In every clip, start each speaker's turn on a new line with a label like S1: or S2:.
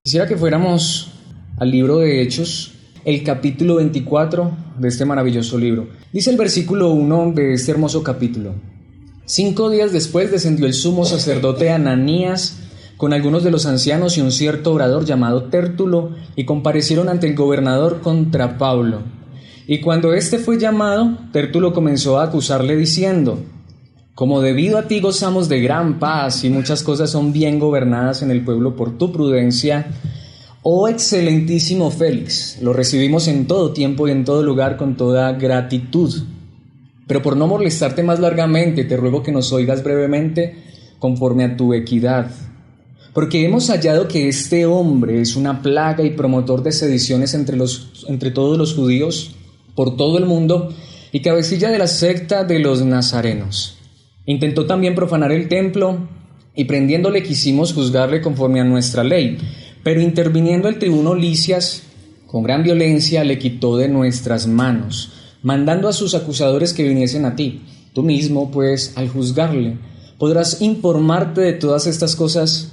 S1: Quisiera que fuéramos al libro de Hechos, el capítulo 24 de este maravilloso libro. Dice el versículo 1 de este hermoso capítulo: 5 días después descendió el sumo sacerdote Ananías con algunos de los ancianos y un cierto orador llamado Tértulo, y comparecieron ante el gobernador contra Pablo. Y cuando éste fue llamado, Tértulo comenzó a acusarle diciendo: como debido a ti gozamos de gran paz y muchas cosas son bien gobernadas en el pueblo por tu prudencia, oh excelentísimo Félix, lo recibimos en todo tiempo y en todo lugar con toda gratitud. Pero por no molestarte más largamente, te ruego que nos oigas brevemente conforme a tu equidad. Porque hemos hallado que este hombre es una plaga y promotor de sediciones entre todos los judíos por todo el mundo y cabecilla de la secta de los nazarenos. Intentó también profanar el templo y prendiéndole quisimos juzgarle conforme a nuestra ley, pero interviniendo el tribuno Licias, con gran violencia le quitó de nuestras manos, mandando a sus acusadores que viniesen a ti. Tú mismo, pues, al juzgarle, podrás informarte de todas estas cosas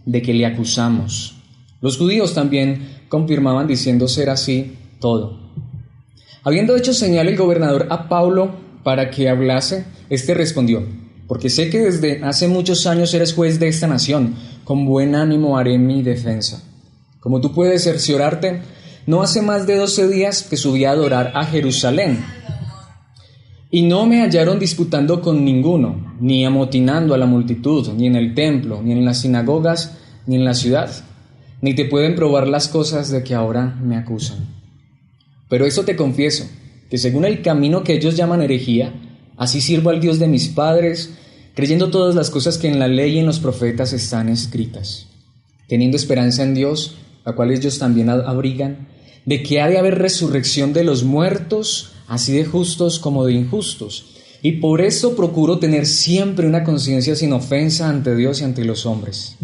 S1: de que le acusamos. Los judíos también confirmaban diciendo ser así todo. Habiendo hecho señal el gobernador a Pablo para que hablase, éste respondió: porque sé que desde hace muchos años eres juez de esta nación, con buen ánimo haré mi defensa. Como tú puedes cerciorarte, no hace más de 12 días que subí a adorar a Jerusalén, y no me hallaron disputando con ninguno, ni amotinando a la multitud, ni en el templo, ni en las sinagogas, ni en la ciudad, ni te pueden probar las cosas de que ahora me acusan. Pero eso te confieso, que según el camino que ellos llaman herejía, así sirvo al Dios de mis padres, creyendo todas las cosas que en la ley y en los profetas están escritas, teniendo esperanza en Dios, la cual ellos también abrigan, de que ha de haber resurrección de los muertos, así de justos como de injustos. Y por eso procuro tener siempre una conciencia sin ofensa ante Dios y ante los hombres.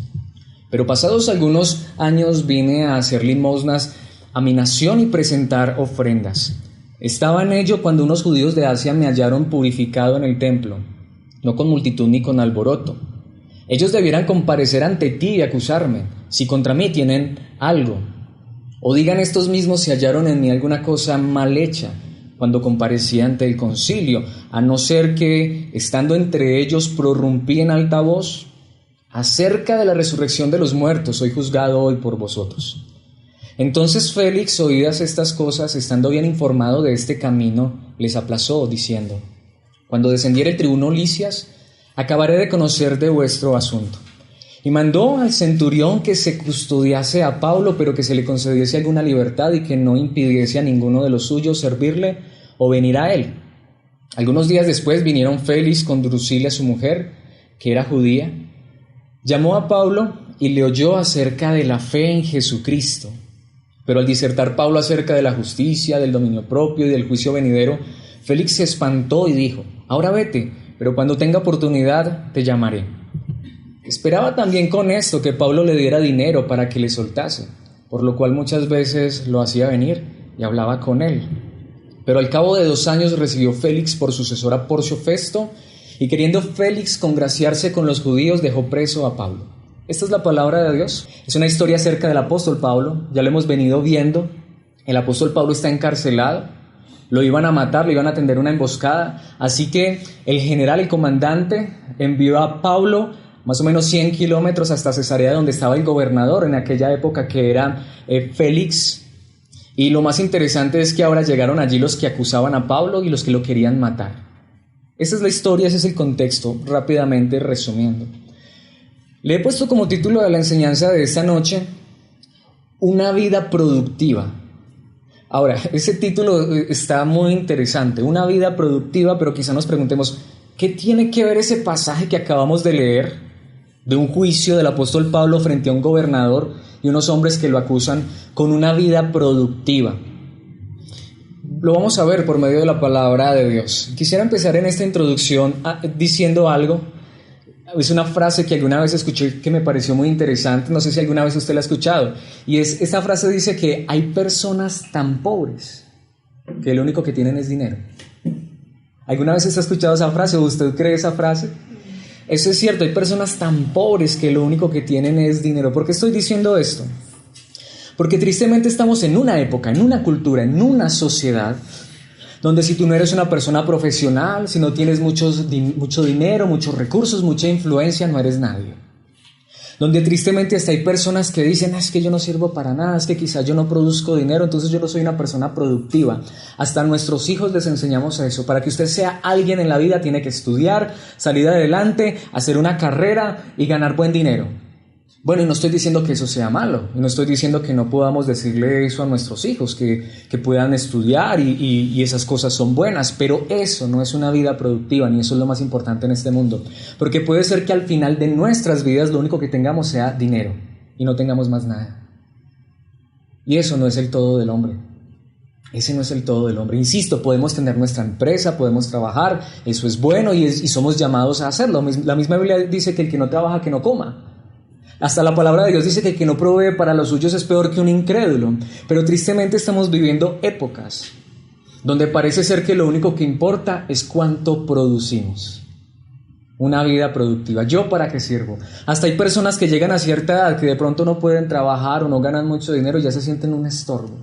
S1: Pero pasados algunos años vine a hacer limosnas a mi nación y presentar ofrendas. Estaba en ello cuando unos judíos de Asia me hallaron purificado en el templo, no con multitud ni con alboroto. Ellos debieran comparecer ante ti y acusarme, si contra mí tienen algo. O digan estos mismos si hallaron en mí alguna cosa mal hecha, cuando comparecí ante el concilio, a no ser que, estando entre ellos, prorrumpí en alta voz: acerca de la resurrección de los muertos soy juzgado hoy por vosotros. Entonces Félix, oídas estas cosas, estando bien informado de este camino, les aplazó, diciendo: cuando descendiere el tribuno Licias, acabaré de conocer de vuestro asunto. Y mandó al centurión que se custodiase a Pablo, pero que se le concediese alguna libertad y que no impidiese a ninguno de los suyos servirle o venir a él. Algunos días después vinieron Félix con Drusila su mujer, que era judía, llamó a Pablo y le oyó acerca de la fe en Jesucristo. Pero al disertar Pablo acerca de la justicia, del dominio propio y del juicio venidero, Félix se espantó y dijo: ahora vete, pero cuando tenga oportunidad te llamaré. Esperaba también con esto que Pablo le diera dinero para que le soltase, por lo cual muchas veces lo hacía venir y hablaba con él. Pero al cabo de 2 años recibió Félix por sucesor a Porcio Festo, y queriendo Félix congraciarse con los judíos, dejó preso a Pablo. Esta es la palabra de Dios. Es una historia acerca del apóstol Pablo. Ya lo hemos venido viendo. El apóstol Pablo está encarcelado. Lo iban a matar, le iban a tender una emboscada. Así que el general, el comandante, envió a Pablo más o menos 100 kilómetros hasta Cesarea, donde estaba el gobernador en aquella época, que era Félix. Y lo más interesante es que ahora llegaron allí los que acusaban a Pablo y los que lo querían matar. Esa es la historia, ese es el contexto, rápidamente resumiendo. Le he puesto como título de la enseñanza de esta noche: una vida productiva. Ahora, ese título está muy interesante, una vida productiva, pero quizá nos preguntemos, ¿qué tiene que ver ese pasaje que acabamos de leer de un juicio del apóstol Pablo frente a un gobernador y unos hombres que lo acusan con una vida productiva? Lo vamos a ver por medio de la palabra de Dios. Quisiera empezar en esta introducción diciendo algo. Es una frase que alguna vez escuché que me pareció muy interesante, no sé si alguna vez usted la ha escuchado, y esta frase dice que hay personas tan pobres que lo único que tienen es dinero. ¿Alguna vez usted ha escuchado esa frase o usted cree esa frase? Eso es cierto, hay personas tan pobres que lo único que tienen es dinero. ¿Por qué estoy diciendo esto? Porque tristemente estamos en una época, en una cultura, en una sociedad donde si tú no eres una persona profesional, si no tienes mucho dinero, muchos recursos, mucha influencia, no eres nadie. Donde tristemente hasta hay personas que dicen, es que yo no sirvo para nada, es que quizás yo no produzco dinero, entonces yo no soy una persona productiva. Hasta a nuestros hijos les enseñamos eso. Para que usted sea alguien en la vida tiene que estudiar, salir adelante, hacer una carrera y ganar buen dinero. Bueno, y no estoy diciendo que eso sea malo, y no estoy diciendo que no podamos decirle eso a nuestros hijos, que puedan estudiar y esas cosas son buenas, pero eso no es una vida productiva, ni eso es lo más importante en este mundo, porque puede ser que al final de nuestras vidas lo único que tengamos sea dinero y no tengamos más nada. Y eso no es el todo del hombre. Ese no es el todo del hombre. Insisto, podemos tener nuestra empresa, podemos trabajar, eso es bueno y somos llamados a hacerlo. La misma Biblia dice que el que no trabaja, que no coma. Hasta la palabra de Dios dice que el que no provee para los suyos es peor que un incrédulo. Pero tristemente estamos viviendo épocas donde parece ser que lo único que importa es cuánto producimos. Una vida productiva. ¿Yo para qué sirvo? Hasta hay personas que llegan a cierta edad que de pronto no pueden trabajar o no ganan mucho dinero y ya se sienten un estorbo.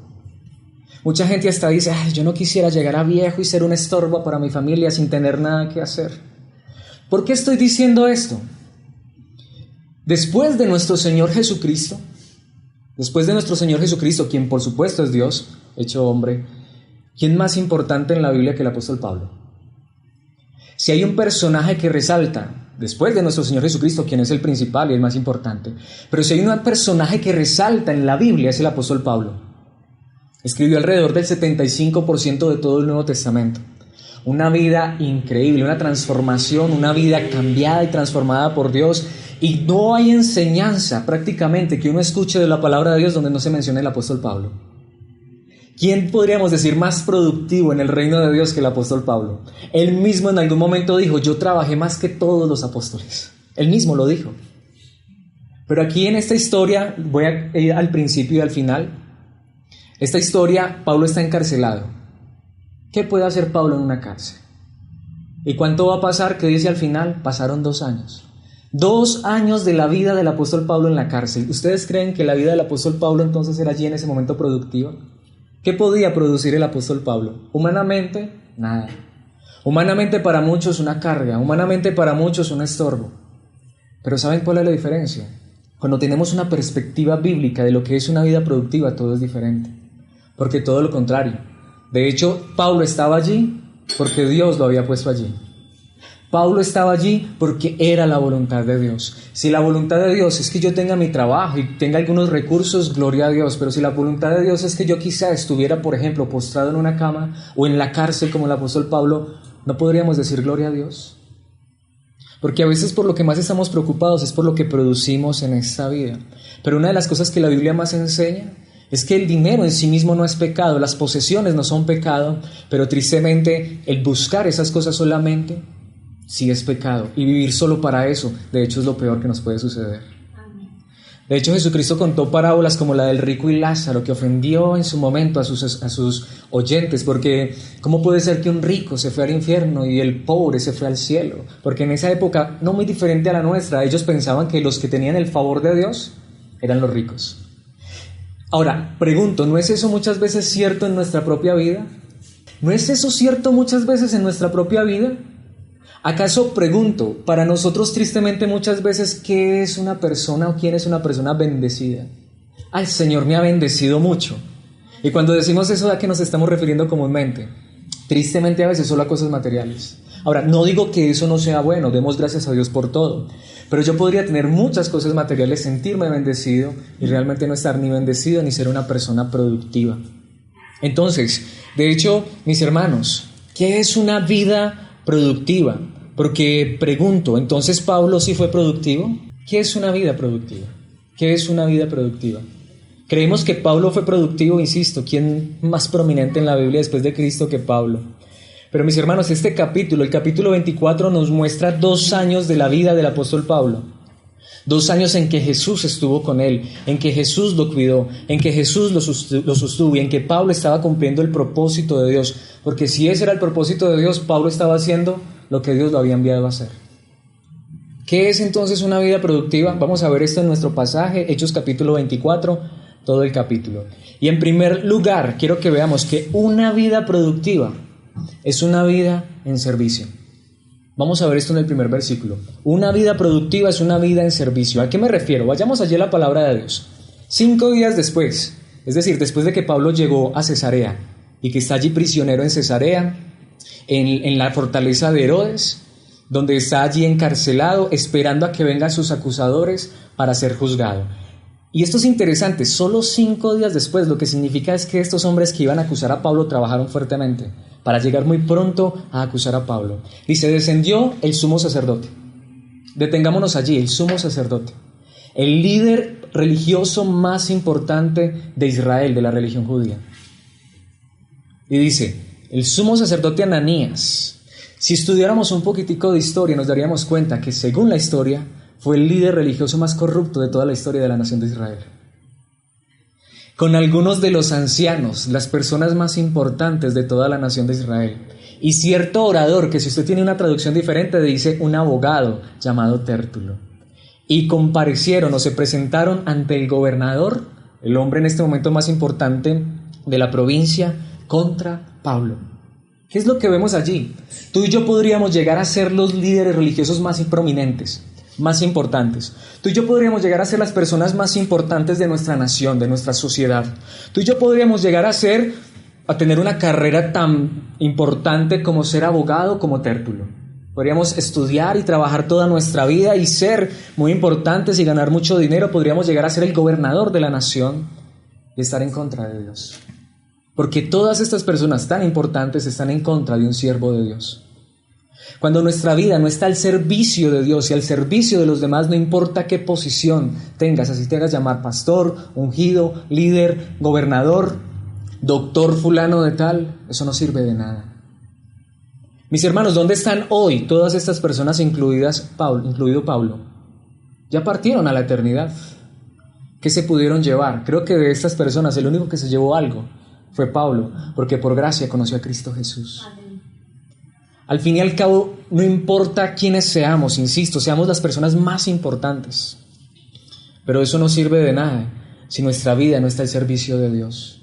S1: Mucha gente hasta dice, yo no quisiera llegar a viejo y ser un estorbo para mi familia sin tener nada que hacer. ¿Por qué estoy diciendo esto? Después de nuestro Señor Jesucristo, quien por supuesto es Dios, hecho hombre, ¿quién más importante en la Biblia que el apóstol Pablo? Si hay un personaje que resalta, después de nuestro Señor Jesucristo, quien es el principal y el más importante, pero si hay un personaje que resalta en la Biblia es el apóstol Pablo. Escribió alrededor del 75% de todo el Nuevo Testamento. Una vida increíble, una transformación, una vida cambiada y transformada por Dios. Y no hay enseñanza prácticamente que uno escuche de la palabra de Dios donde no se mencione el apóstol Pablo. ¿Quién podríamos decir más productivo en el reino de Dios que el apóstol Pablo? Él mismo en algún momento dijo, yo trabajé más que todos los apóstoles. Él mismo lo dijo. Pero aquí en esta historia, voy a ir al principio y al final. Esta historia, Pablo está encarcelado. ¿Qué puede hacer Pablo en una cárcel? ¿Y cuánto va a pasar? ¿Qué dice al final? Pasaron 2 años. 2 años de la vida del apóstol Pablo en la cárcel. ¿Ustedes creen que la vida del apóstol Pablo entonces era allí en ese momento productiva? ¿Qué podía producir el apóstol Pablo? Humanamente, nada. Humanamente para muchos una carga, humanamente para muchos un estorbo. Pero ¿saben cuál es la diferencia? Cuando tenemos una perspectiva bíblica de lo que es una vida productiva, todo es diferente. Porque todo lo contrario. De hecho, Pablo estaba allí porque Dios lo había puesto allí. Pablo estaba allí porque era la voluntad de Dios. Si la voluntad de Dios es que yo tenga mi trabajo y tenga algunos recursos, gloria a Dios. Pero si la voluntad de Dios es que yo quizá estuviera, por ejemplo, postrado en una cama o en la cárcel como el apóstol Pablo, ¿no podríamos decir gloria a Dios? Porque a veces por lo que más estamos preocupados es por lo que producimos en esta vida. Pero una de las cosas que la Biblia más enseña es que el dinero en sí mismo no es pecado, las posesiones no son pecado, pero tristemente el buscar esas cosas solamente sí es pecado, y vivir solo para eso, de hecho, es lo peor que nos puede suceder. De hecho, Jesucristo contó parábolas como la del rico y Lázaro, que ofendió en su momento a sus oyentes, porque ¿cómo puede ser que un rico se fue al infierno y el pobre se fue al cielo? Porque en esa época, no muy diferente a la nuestra, ellos pensaban que los que tenían el favor de Dios eran los ricos. Ahora, pregunto, ¿no es eso muchas veces cierto en nuestra propia vida? ¿No es eso cierto muchas veces en nuestra propia vida? ¿Acaso, pregunto, para nosotros tristemente muchas veces, qué es una persona o quién es una persona bendecida? El Señor me ha bendecido mucho. Y cuando decimos eso, ¿a qué nos estamos refiriendo comúnmente? Tristemente a veces solo a cosas materiales. Ahora, no digo que eso no sea bueno, demos gracias a Dios por todo. Pero yo podría tener muchas cosas materiales, sentirme bendecido y realmente no estar ni bendecido ni ser una persona productiva. Entonces, de hecho, mis hermanos, ¿qué es una vida productiva? Porque pregunto, ¿entonces Pablo sí fue productivo? ¿Qué es una vida productiva? ¿Qué es una vida productiva? Creemos que Pablo fue productivo, insisto, ¿quién más prominente en la Biblia después de Cristo que Pablo? Pero mis hermanos, este capítulo, el capítulo 24, nos muestra 2 años de la vida del apóstol Pablo. 2 años en que Jesús estuvo con él, en que Jesús lo cuidó, en que Jesús lo sostuvo y en que Pablo estaba cumpliendo el propósito de Dios. Porque si ese era el propósito de Dios, Pablo estaba haciendo lo que Dios lo había enviado a hacer. ¿Qué es entonces una vida productiva? Vamos a ver esto en nuestro pasaje, Hechos capítulo 24, todo el capítulo. Y en primer lugar, quiero que veamos que una vida productiva es una vida en servicio. Vamos a ver esto en el primer versículo. Una vida productiva es una vida en servicio. ¿A qué me refiero? Vayamos allí a la palabra de Dios. 5 días después, es decir, después de que Pablo llegó a Cesarea y que está allí prisionero en Cesarea, en la fortaleza de Herodes, donde está allí encarcelado, esperando a que vengan sus acusadores para ser juzgado. Y esto es interesante, solo 5 días después, lo que significa es que estos hombres que iban a acusar a Pablo trabajaron fuertemente para llegar muy pronto a acusar a Pablo. Dice, descendió el sumo sacerdote. Detengámonos allí, el sumo sacerdote, el líder religioso más importante de Israel, de la religión judía. Y dice, el sumo sacerdote Ananías. Si estudiáramos un poquitico de historia, nos daríamos cuenta que según la historia, fue el líder religioso más corrupto de toda la historia de la nación de Israel. Con algunos de los ancianos, las personas más importantes de toda la nación de Israel. Y cierto orador, que si usted tiene una traducción diferente, dice un abogado llamado Tértulo. Y comparecieron o se presentaron ante el gobernador, el hombre en este momento más importante de la provincia, contra Pablo. ¿Qué es lo que vemos allí? Tú y yo podríamos llegar a ser los líderes religiosos más prominentes, más importantes. Tú y yo podríamos llegar a ser las personas más importantes de nuestra nación, de nuestra sociedad. Tú y yo podríamos llegar a tener una carrera tan importante como ser abogado, como Tértulo. Podríamos estudiar y trabajar toda nuestra vida y ser muy importantes y ganar mucho dinero. Podríamos llegar a ser el gobernador de la nación y estar en contra de Dios. Porque todas estas personas tan importantes están en contra de un siervo de Dios. Cuando nuestra vida no está al servicio de Dios y al servicio de los demás, no importa qué posición tengas, así te hagas llamar pastor, ungido, líder, gobernador, doctor fulano de tal, eso no sirve de nada. Mis hermanos, ¿dónde están hoy todas estas personas, incluido Pablo? Ya partieron a la eternidad. ¿Qué se pudieron llevar? Creo que de estas personas el único que se llevó algo fue Pablo, porque por gracia conoció a Cristo Jesús. Amén. Al fin y al cabo, no importa quiénes seamos, insisto, seamos las personas más importantes, pero eso no sirve de nada si nuestra vida no está al servicio de Dios.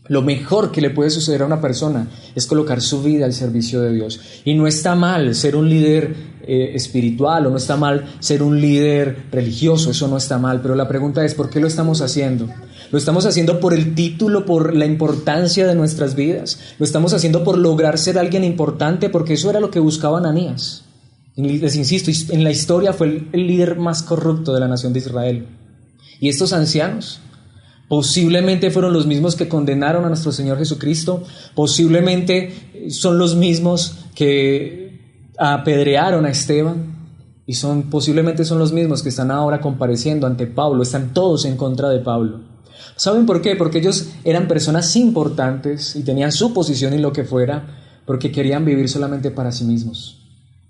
S1: Lo mejor que le puede suceder a una persona es colocar su vida al servicio de Dios. Y no está mal ser un líder espiritual, o no está mal ser un líder religioso, eso no está mal, pero la pregunta es, ¿por qué lo estamos haciendo? ¿Lo estamos haciendo por el título, por la importancia de nuestras vidas? ¿Lo estamos haciendo por lograr ser alguien importante? Porque eso era lo que buscaba Ananías. Y les insisto, en la historia fue el líder más corrupto de la nación de Israel. Y estos ancianos posiblemente fueron los mismos que condenaron a nuestro Señor Jesucristo, posiblemente son los mismos que apedrearon a Esteban, y posiblemente son los mismos que están ahora compareciendo ante Pablo, están todos en contra de Pablo. ¿Saben por qué? Porque ellos eran personas importantes y tenían su posición y lo que fuera, porque querían vivir solamente para sí mismos,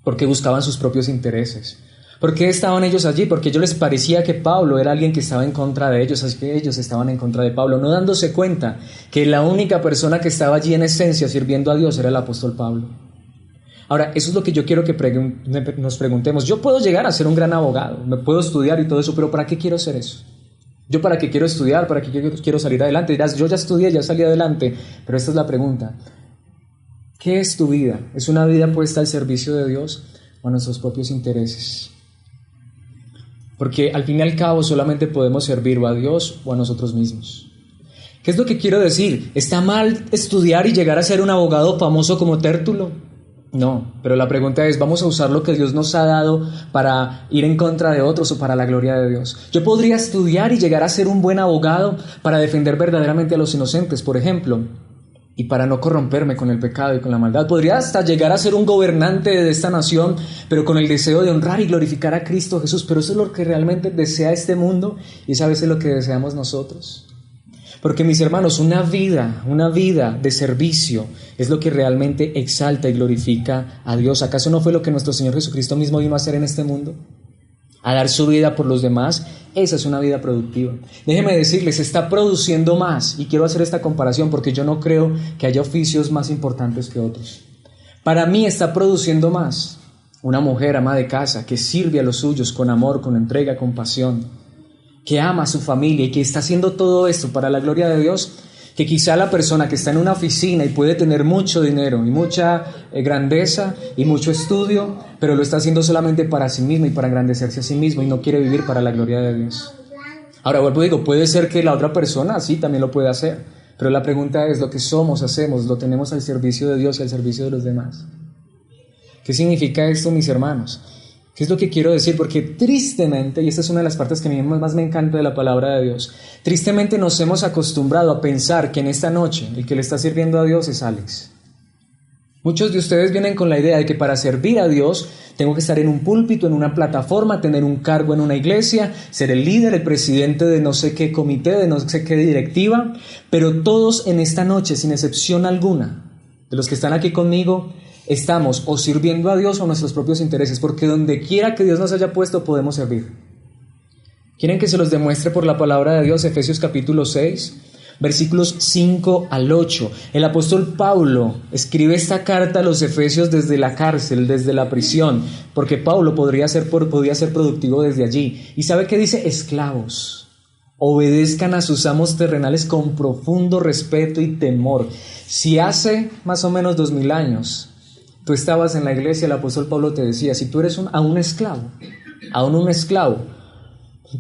S1: porque buscaban sus propios intereses. ¿Por qué estaban ellos allí? Porque a ellos les parecía que Pablo era alguien que estaba en contra de ellos, así que ellos estaban en contra de Pablo, no dándose cuenta que la única persona que estaba allí en esencia sirviendo a Dios era el apóstol Pablo. Ahora, eso es lo que yo quiero que nos preguntemos. Yo puedo llegar a ser un gran abogado, me puedo estudiar y todo eso, pero ¿para qué quiero ser eso? ¿Yo para qué quiero estudiar? ¿Para qué quiero salir adelante? Dirás, yo ya estudié, ya salí adelante, pero esta es la pregunta. ¿Qué es tu vida? ¿Es una vida puesta al servicio de Dios o a nuestros propios intereses? Porque al fin y al cabo solamente podemos servir o a Dios o a nosotros mismos. ¿Qué es lo que quiero decir? ¿Está mal estudiar y llegar a ser un abogado famoso como Tértulo? No, pero la pregunta es, ¿vamos a usar lo que Dios nos ha dado para ir en contra de otros o para la gloria de Dios? Yo podría estudiar y llegar a ser un buen abogado para defender verdaderamente a los inocentes, por ejemplo, y para no corromperme con el pecado y con la maldad. Podría hasta llegar a ser un gobernante de esta nación, pero con el deseo de honrar y glorificar a Cristo Jesús. Pero eso es lo que realmente desea este mundo y es a veces lo que deseamos nosotros. Porque, mis hermanos, una vida de servicio es lo que realmente exalta y glorifica a Dios. ¿Acaso no fue lo que nuestro Señor Jesucristo mismo vino a hacer en este mundo? A dar su vida por los demás. Esa es una vida productiva. Déjenme decirles, está produciendo más. Y quiero hacer esta comparación porque yo no creo que haya oficios más importantes que otros. Para mí está produciendo más una mujer ama de casa que sirve a los suyos con amor, con entrega, con pasión, que ama a su familia y que está haciendo todo esto para la gloria de Dios, que quizá la persona que está en una oficina y puede tener mucho dinero y mucha grandeza y mucho estudio, pero lo está haciendo solamente para sí mismo y para engrandecerse a sí mismo y no quiere vivir para la gloria de Dios. Ahora vuelvo y digo, puede ser que la otra persona sí también lo pueda hacer, pero la pregunta es, lo que somos, hacemos, lo tenemos al servicio de Dios y al servicio de los demás. ¿Qué significa esto, mis hermanos? ¿Qué es lo que quiero decir? Porque tristemente, y esta es una de las partes que a mí más me encanta de la palabra de Dios, tristemente nos hemos acostumbrado a pensar que en esta noche el que le está sirviendo a Dios es Alex. Muchos de ustedes vienen con la idea de que para servir a Dios tengo que estar en un púlpito, en una plataforma, tener un cargo en una iglesia, ser el líder, el presidente de no sé qué comité, de no sé qué directiva, pero todos en esta noche, sin excepción alguna, de los que están aquí conmigo, estamos o sirviendo a Dios o a nuestros propios intereses, porque donde quiera que Dios nos haya puesto podemos servir. ¿Quieren que se los demuestre por la palabra de Dios? Efesios capítulo 6, versículos 5 al 8. El apóstol Pablo escribe esta carta a los efesios desde la cárcel, desde la prisión, porque Pablo podía ser productivo desde allí. ¿Y sabe qué dice? Esclavos, obedezcan a sus amos terrenales con profundo respeto y temor. Si hace más o menos 2000 años tú estabas en la iglesia, el apóstol Pablo te decía, si tú eres aún un esclavo,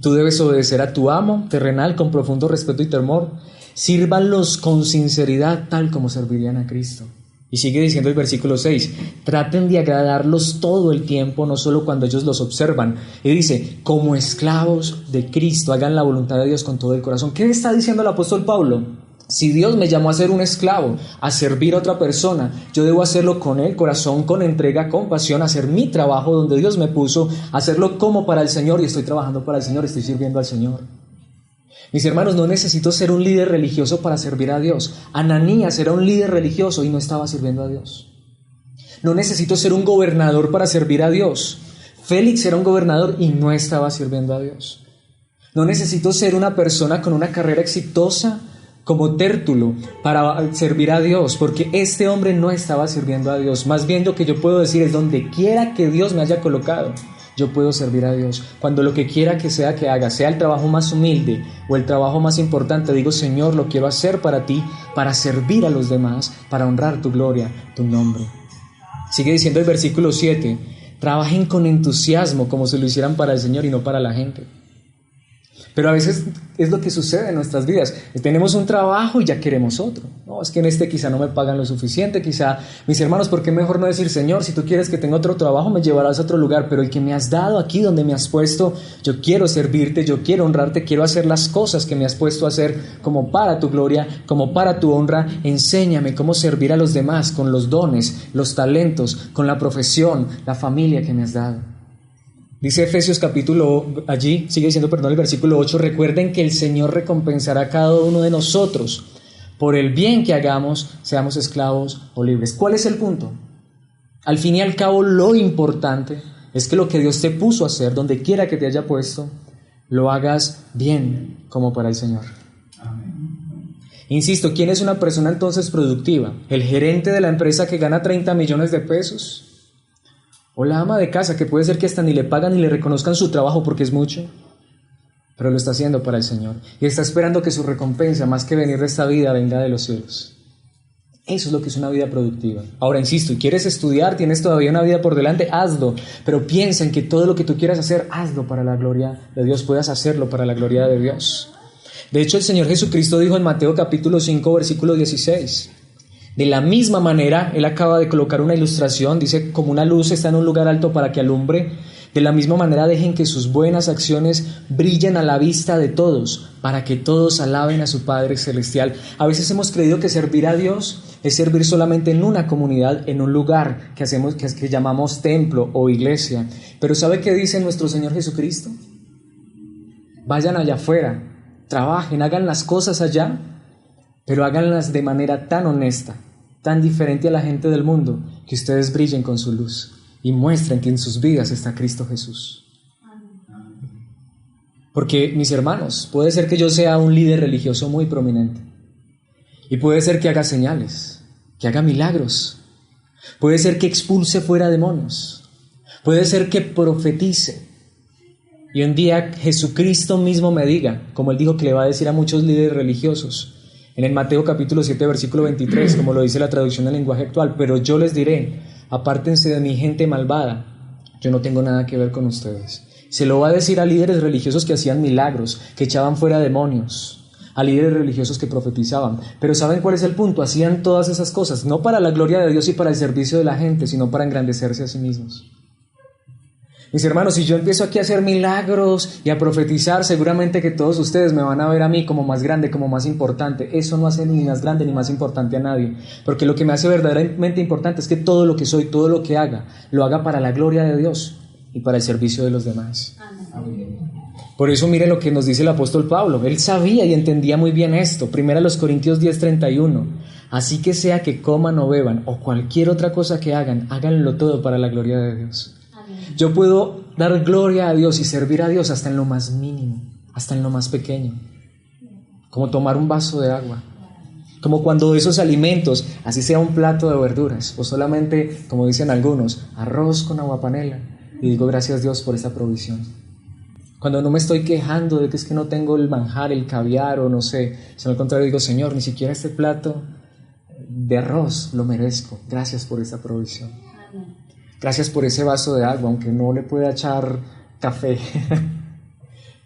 S1: tú debes obedecer a tu amo terrenal con profundo respeto y temor. Sírvanlos con sinceridad, tal como servirían a Cristo. Y sigue diciendo el versículo 6, traten de agradarlos todo el tiempo, no solo cuando ellos los observan. Y dice, como esclavos de Cristo, hagan la voluntad de Dios con todo el corazón. ¿Qué está diciendo el apóstol Pablo? Si Dios me llamó a ser un esclavo, a servir a otra persona, yo debo hacerlo con el corazón, con entrega, con pasión, hacer mi trabajo donde Dios me puso, hacerlo como para el Señor, y estoy trabajando para el Señor, estoy sirviendo al Señor. Mis hermanos, no necesito ser un líder religioso para servir a Dios. Ananías era un líder religioso y no estaba sirviendo a Dios. No necesito ser un gobernador para servir a Dios. Félix era un gobernador y no estaba sirviendo a Dios. No necesito ser una persona con una carrera exitosa como Tértulo para servir a Dios, porque este hombre no estaba sirviendo a Dios. Más bien lo que yo puedo decir es, donde quiera que Dios me haya colocado, yo puedo servir a Dios. Cuando lo que quiera que sea que haga, sea el trabajo más humilde o el trabajo más importante, digo, Señor, lo quiero hacer para ti, para servir a los demás, para honrar tu gloria, tu nombre. Sigue diciendo el versículo 7, trabajen con entusiasmo como si lo hicieran para el Señor y no para la gente. Pero a veces es lo que sucede en nuestras vidas. Tenemos un trabajo y ya queremos otro. No, es que en este quizá no me pagan lo suficiente, quizá, mis hermanos, ¿por qué mejor no decir, Señor, si tú quieres que tenga otro trabajo, me llevarás a otro lugar, pero el que me has dado aquí, donde me has puesto, yo quiero servirte, yo quiero honrarte, quiero hacer las cosas que me has puesto a hacer como para tu gloria, como para tu honra. Enséñame cómo servir a los demás con los dones, los talentos, con la profesión, la familia que me has dado. Dice Efesios el versículo 8, recuerden que el Señor recompensará a cada uno de nosotros por el bien que hagamos, seamos esclavos o libres. ¿Cuál es el punto? Al fin y al cabo, lo importante es que lo que Dios te puso a hacer, donde quiera que te haya puesto, lo hagas bien como para el Señor. Amén. Insisto, ¿quién es una persona entonces productiva? ¿El gerente de la empresa que gana 30 millones de pesos? ¿O la ama de casa que puede ser que hasta ni le pagan ni le reconozcan su trabajo porque es mucho? Pero lo está haciendo para el Señor y está esperando que su recompensa, más que venir de esta vida, venga de los cielos. Eso es lo que es una vida productiva. Ahora, insisto, ¿quieres estudiar? ¿Tienes todavía una vida por delante? Hazlo, pero piensa en que todo lo que tú quieras hacer, hazlo para la gloria de Dios, puedas hacerlo para la gloria de Dios. De hecho, el Señor Jesucristo dijo en Mateo capítulo 5, versículo 16, de la misma manera, Él acaba de colocar una ilustración, dice, como una luz está en un lugar alto para que alumbre, de la misma manera dejen que sus buenas acciones brillen a la vista de todos, para que todos alaben a su Padre Celestial. A veces hemos creído que servir a Dios es servir solamente en una comunidad, en un lugar que llamamos templo o iglesia. Pero ¿sabe qué dice nuestro Señor Jesucristo? Vayan allá afuera, trabajen, hagan las cosas allá, pero háganlas de manera tan honesta, tan diferente a la gente del mundo, que ustedes brillen con su luz y muestren que en sus vidas está Cristo Jesús. Porque, mis hermanos, puede ser que yo sea un líder religioso muy prominente y puede ser que haga señales, que haga milagros, puede ser que expulse fuera demonios, Puede ser que profetice. Y un día Jesucristo mismo me diga, como Él dijo que le va a decir a muchos líderes religiosos, en el Mateo capítulo 7, versículo 23, como lo dice la traducción del lenguaje actual, pero yo les diré, apártense de mi gente malvada, yo no tengo nada que ver con ustedes. Se lo va a decir a líderes religiosos que hacían milagros, que echaban fuera demonios, a líderes religiosos que profetizaban. Pero ¿saben cuál es el punto? Hacían todas esas cosas, no para la gloria de Dios y para el servicio de la gente, sino para engrandecerse a sí mismos. Mis hermanos, si yo empiezo aquí a hacer milagros y a profetizar, seguramente que todos ustedes me van a ver a mí como más grande, como más importante. Eso no hace ni más grande ni más importante a nadie, porque lo que me hace verdaderamente importante es que todo lo que soy, todo lo que haga, lo haga para la gloria de Dios y para el servicio de los demás. Amén. Por eso miren lo que nos dice el apóstol Pablo. Él sabía y entendía muy bien esto. 1 Corintios 10:31. Así que sea que coman o beban o cualquier otra cosa que hagan, háganlo todo para la gloria de Dios. Yo puedo dar gloria a Dios y servir a Dios hasta en lo más mínimo, hasta en lo más pequeño, como tomar un vaso de agua, como cuando esos alimentos, así sea un plato de verduras o solamente, como dicen algunos, arroz con aguapanela, y digo gracias Dios por esa provisión. Cuando no me estoy quejando de que es que no tengo el manjar, el caviar o no sé, sino al contrario digo, Señor, ni siquiera este plato de arroz lo merezco, gracias por esa provisión. Gracias por ese vaso de agua, aunque no le pueda echar café.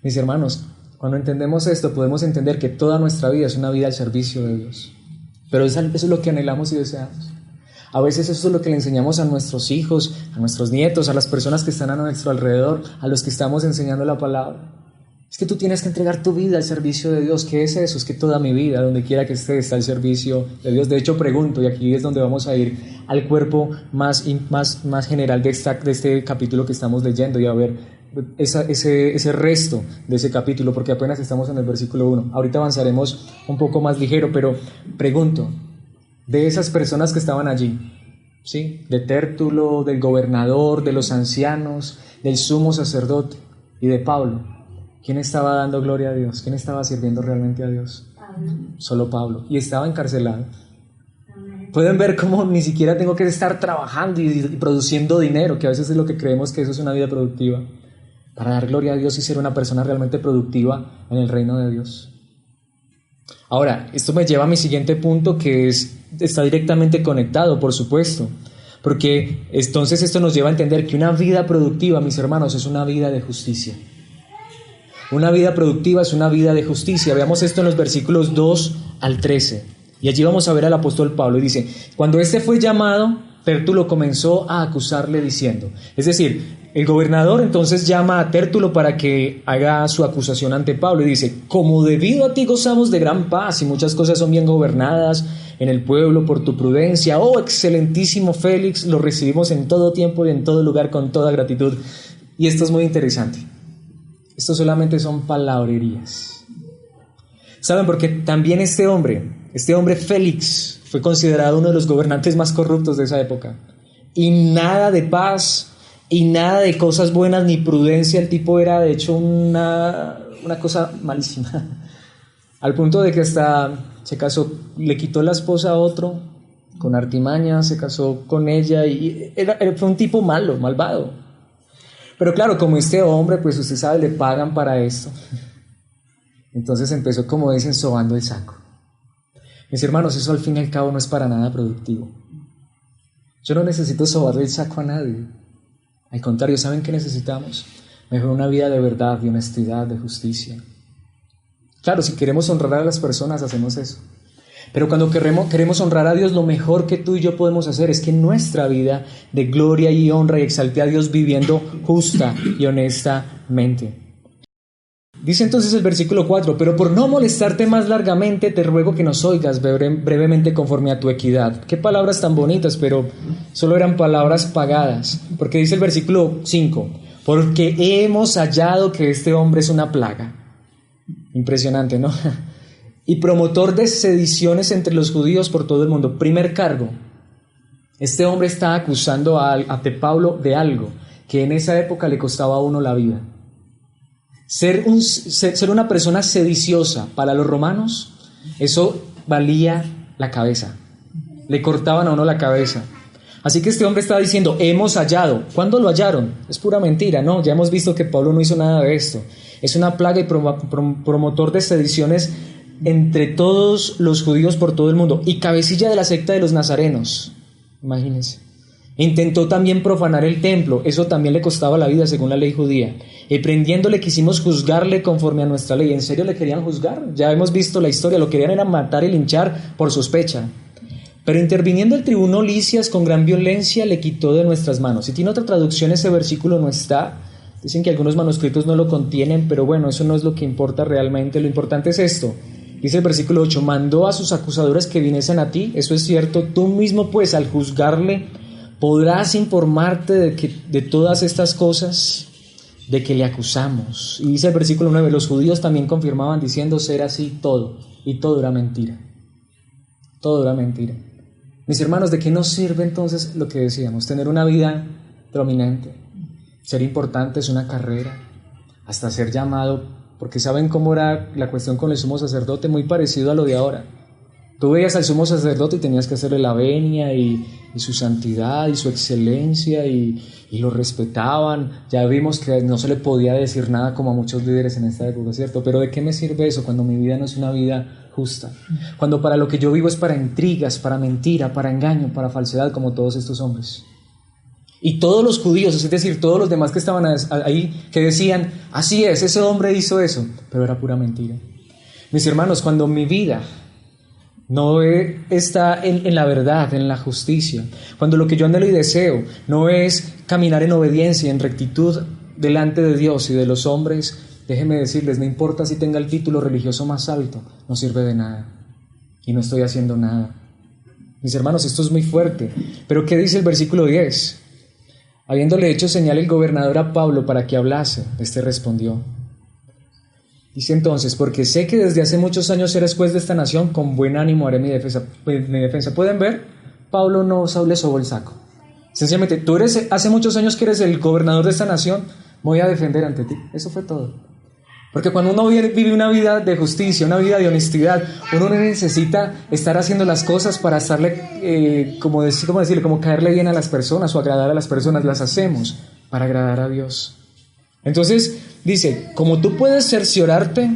S1: Mis hermanos, cuando entendemos esto, podemos entender que toda nuestra vida es una vida al servicio de Dios. Pero eso es lo que anhelamos y deseamos. A veces eso es lo que le enseñamos a nuestros hijos, a nuestros nietos, a las personas que están a nuestro alrededor, a los que estamos enseñando la palabra. Es que tú tienes que entregar tu vida al servicio de Dios. ¿Qué es eso? Es que toda mi vida, donde quiera que esté, está al servicio de Dios. De hecho, pregunto, y aquí es donde vamos a ir al cuerpo más general de este capítulo que estamos leyendo y a ver ese resto de ese capítulo, porque apenas estamos en el versículo 1. Ahorita avanzaremos un poco más ligero, pero pregunto, de esas personas que estaban allí, ¿sí? De Tértulo, del gobernador, de los ancianos, del sumo sacerdote y de Pablo, ¿quién estaba dando gloria a Dios? ¿Quién estaba sirviendo realmente a Dios? Pablo. Solo Pablo. Y estaba encarcelado. Pueden ver cómo ni siquiera tengo que estar trabajando y produciendo dinero, que a veces es lo que creemos que eso es una vida productiva, para dar gloria a Dios y ser una persona realmente productiva en el reino de Dios. Ahora, esto me lleva a mi siguiente punto, que está directamente conectado, por supuesto, porque entonces esto nos lleva a entender que una vida productiva, mis hermanos, es una vida de justicia. Una vida productiva es una vida de justicia. Veamos esto en los versículos 2 al 13. Y allí vamos a ver al apóstol Pablo y dice, cuando éste fue llamado, Tértulo comenzó a acusarle diciendo, es decir, el gobernador entonces llama a Tértulo para que haga su acusación ante Pablo y dice, como debido a ti gozamos de gran paz y muchas cosas son bien gobernadas en el pueblo por tu prudencia, oh excelentísimo Félix, lo recibimos en todo tiempo y en todo lugar con toda gratitud. Y esto es muy interesante. Esto solamente son palabrerías. ¿Saben? Porque también este hombre Félix, fue considerado uno de los gobernantes más corruptos de esa época. Y nada de paz, y nada de cosas buenas, ni prudencia. El tipo era, de hecho, una cosa malísima. Al punto de que hasta se casó, le quitó la esposa a otro, con artimaña, se casó con ella, y fue un tipo malo, malvado. Pero claro, como este hombre, pues usted sabe, le pagan para esto. Entonces empezó, como dicen, sobando el saco. Mis hermanos, eso al fin y al cabo no es para nada productivo. Yo no necesito sobarle el saco a nadie. Al contrario, ¿saben qué necesitamos? Mejor una vida de verdad, de honestidad, de justicia. Claro, si queremos honrar a las personas, hacemos eso. Pero cuando queremos honrar a Dios, lo mejor que tú y yo podemos hacer es que nuestra vida de gloria y honra y exalte a Dios viviendo justa y honestamente. Dice entonces el versículo 4, pero por no molestarte más largamente, te ruego que nos oigas brevemente conforme a tu equidad. Qué palabras tan bonitas, pero solo eran palabras pagadas. Porque dice el versículo 5, porque hemos hallado que este hombre es una plaga. Impresionante, ¿no? Y promotor de sediciones entre los judíos por todo el mundo. Primer cargo. Este hombre está acusando a Pablo de algo que en esa época le costaba a uno la vida. Ser una persona sediciosa para los romanos, eso valía la cabeza. Le cortaban a uno la cabeza. Así que este hombre está diciendo, hemos hallado. ¿Cuándo lo hallaron? Es pura mentira, no, ya hemos visto que Pablo no hizo nada de esto. Es una plaga y promotor de sediciones entre todos los judíos por todo el mundo y cabecilla de la secta de los nazarenos. Imagínense. Intentó también profanar el templo, eso también le costaba la vida según la ley judía. Y prendiéndole quisimos juzgarle conforme a nuestra ley. ¿En serio le querían juzgar? Ya hemos visto la historia, lo querían era matar y linchar por sospecha. Pero interviniendo el tribuno Lisias con gran violencia le quitó de nuestras manos. Si tiene otra traducción ese versículo no está. Dicen que algunos manuscritos no lo contienen, pero bueno, eso no es lo que importa realmente. Lo importante es esto. Dice el versículo 8, mandó a sus acusadores que viniesen a ti. Eso es cierto. Tú mismo pues al juzgarle podrás informarte de todas estas cosas de que le acusamos. Y dice el versículo 9, los judíos también confirmaban diciendo ser así todo. Y todo era mentira. Todo era mentira. Mis hermanos, ¿de qué nos sirve entonces lo que decíamos? Tener una vida prominente, ser importante es una carrera, hasta ser llamado, porque ¿saben cómo era la cuestión con el sumo sacerdote? Muy parecido a lo de ahora. Tú veías al sumo sacerdote y tenías que hacerle la venia y su santidad y su excelencia y lo respetaban. Ya vimos que no se le podía decir nada como a muchos líderes en esta época, ¿cierto? Pero ¿de qué me sirve eso cuando mi vida no es una vida justa? Cuando para lo que yo vivo es para intrigas, para mentira, para engaño, para falsedad, como todos estos hombres. Y todos los judíos, es decir, todos los demás que estaban ahí, que decían, así es, ese hombre hizo eso, pero era pura mentira. Mis hermanos, cuando mi vida no está en la verdad, en la justicia, cuando lo que yo anhelo y deseo no es caminar en obediencia, en rectitud delante de Dios y de los hombres, déjenme decirles, no importa si tenga el título religioso más alto, no sirve de nada y no estoy haciendo nada. Mis hermanos, esto es muy fuerte, pero ¿qué dice el versículo 10? Habiéndole hecho señal el gobernador a Pablo para que hablase, este respondió. Dice entonces, porque sé que desde hace muchos años eres juez de esta nación, con buen ánimo haré mi defensa. ¿Pueden ver? Pablo no le sobó el saco. Sencillamente, tú hace muchos años que eres el gobernador de esta nación, me voy a defender ante ti. Eso fue todo. Porque cuando uno vive una vida de justicia, una vida de honestidad, uno no necesita estar haciendo las cosas para estarle, como caerle bien a las personas o agradar a las personas. Las hacemos para agradar a Dios. Entonces dice, como tú puedes cerciorarte,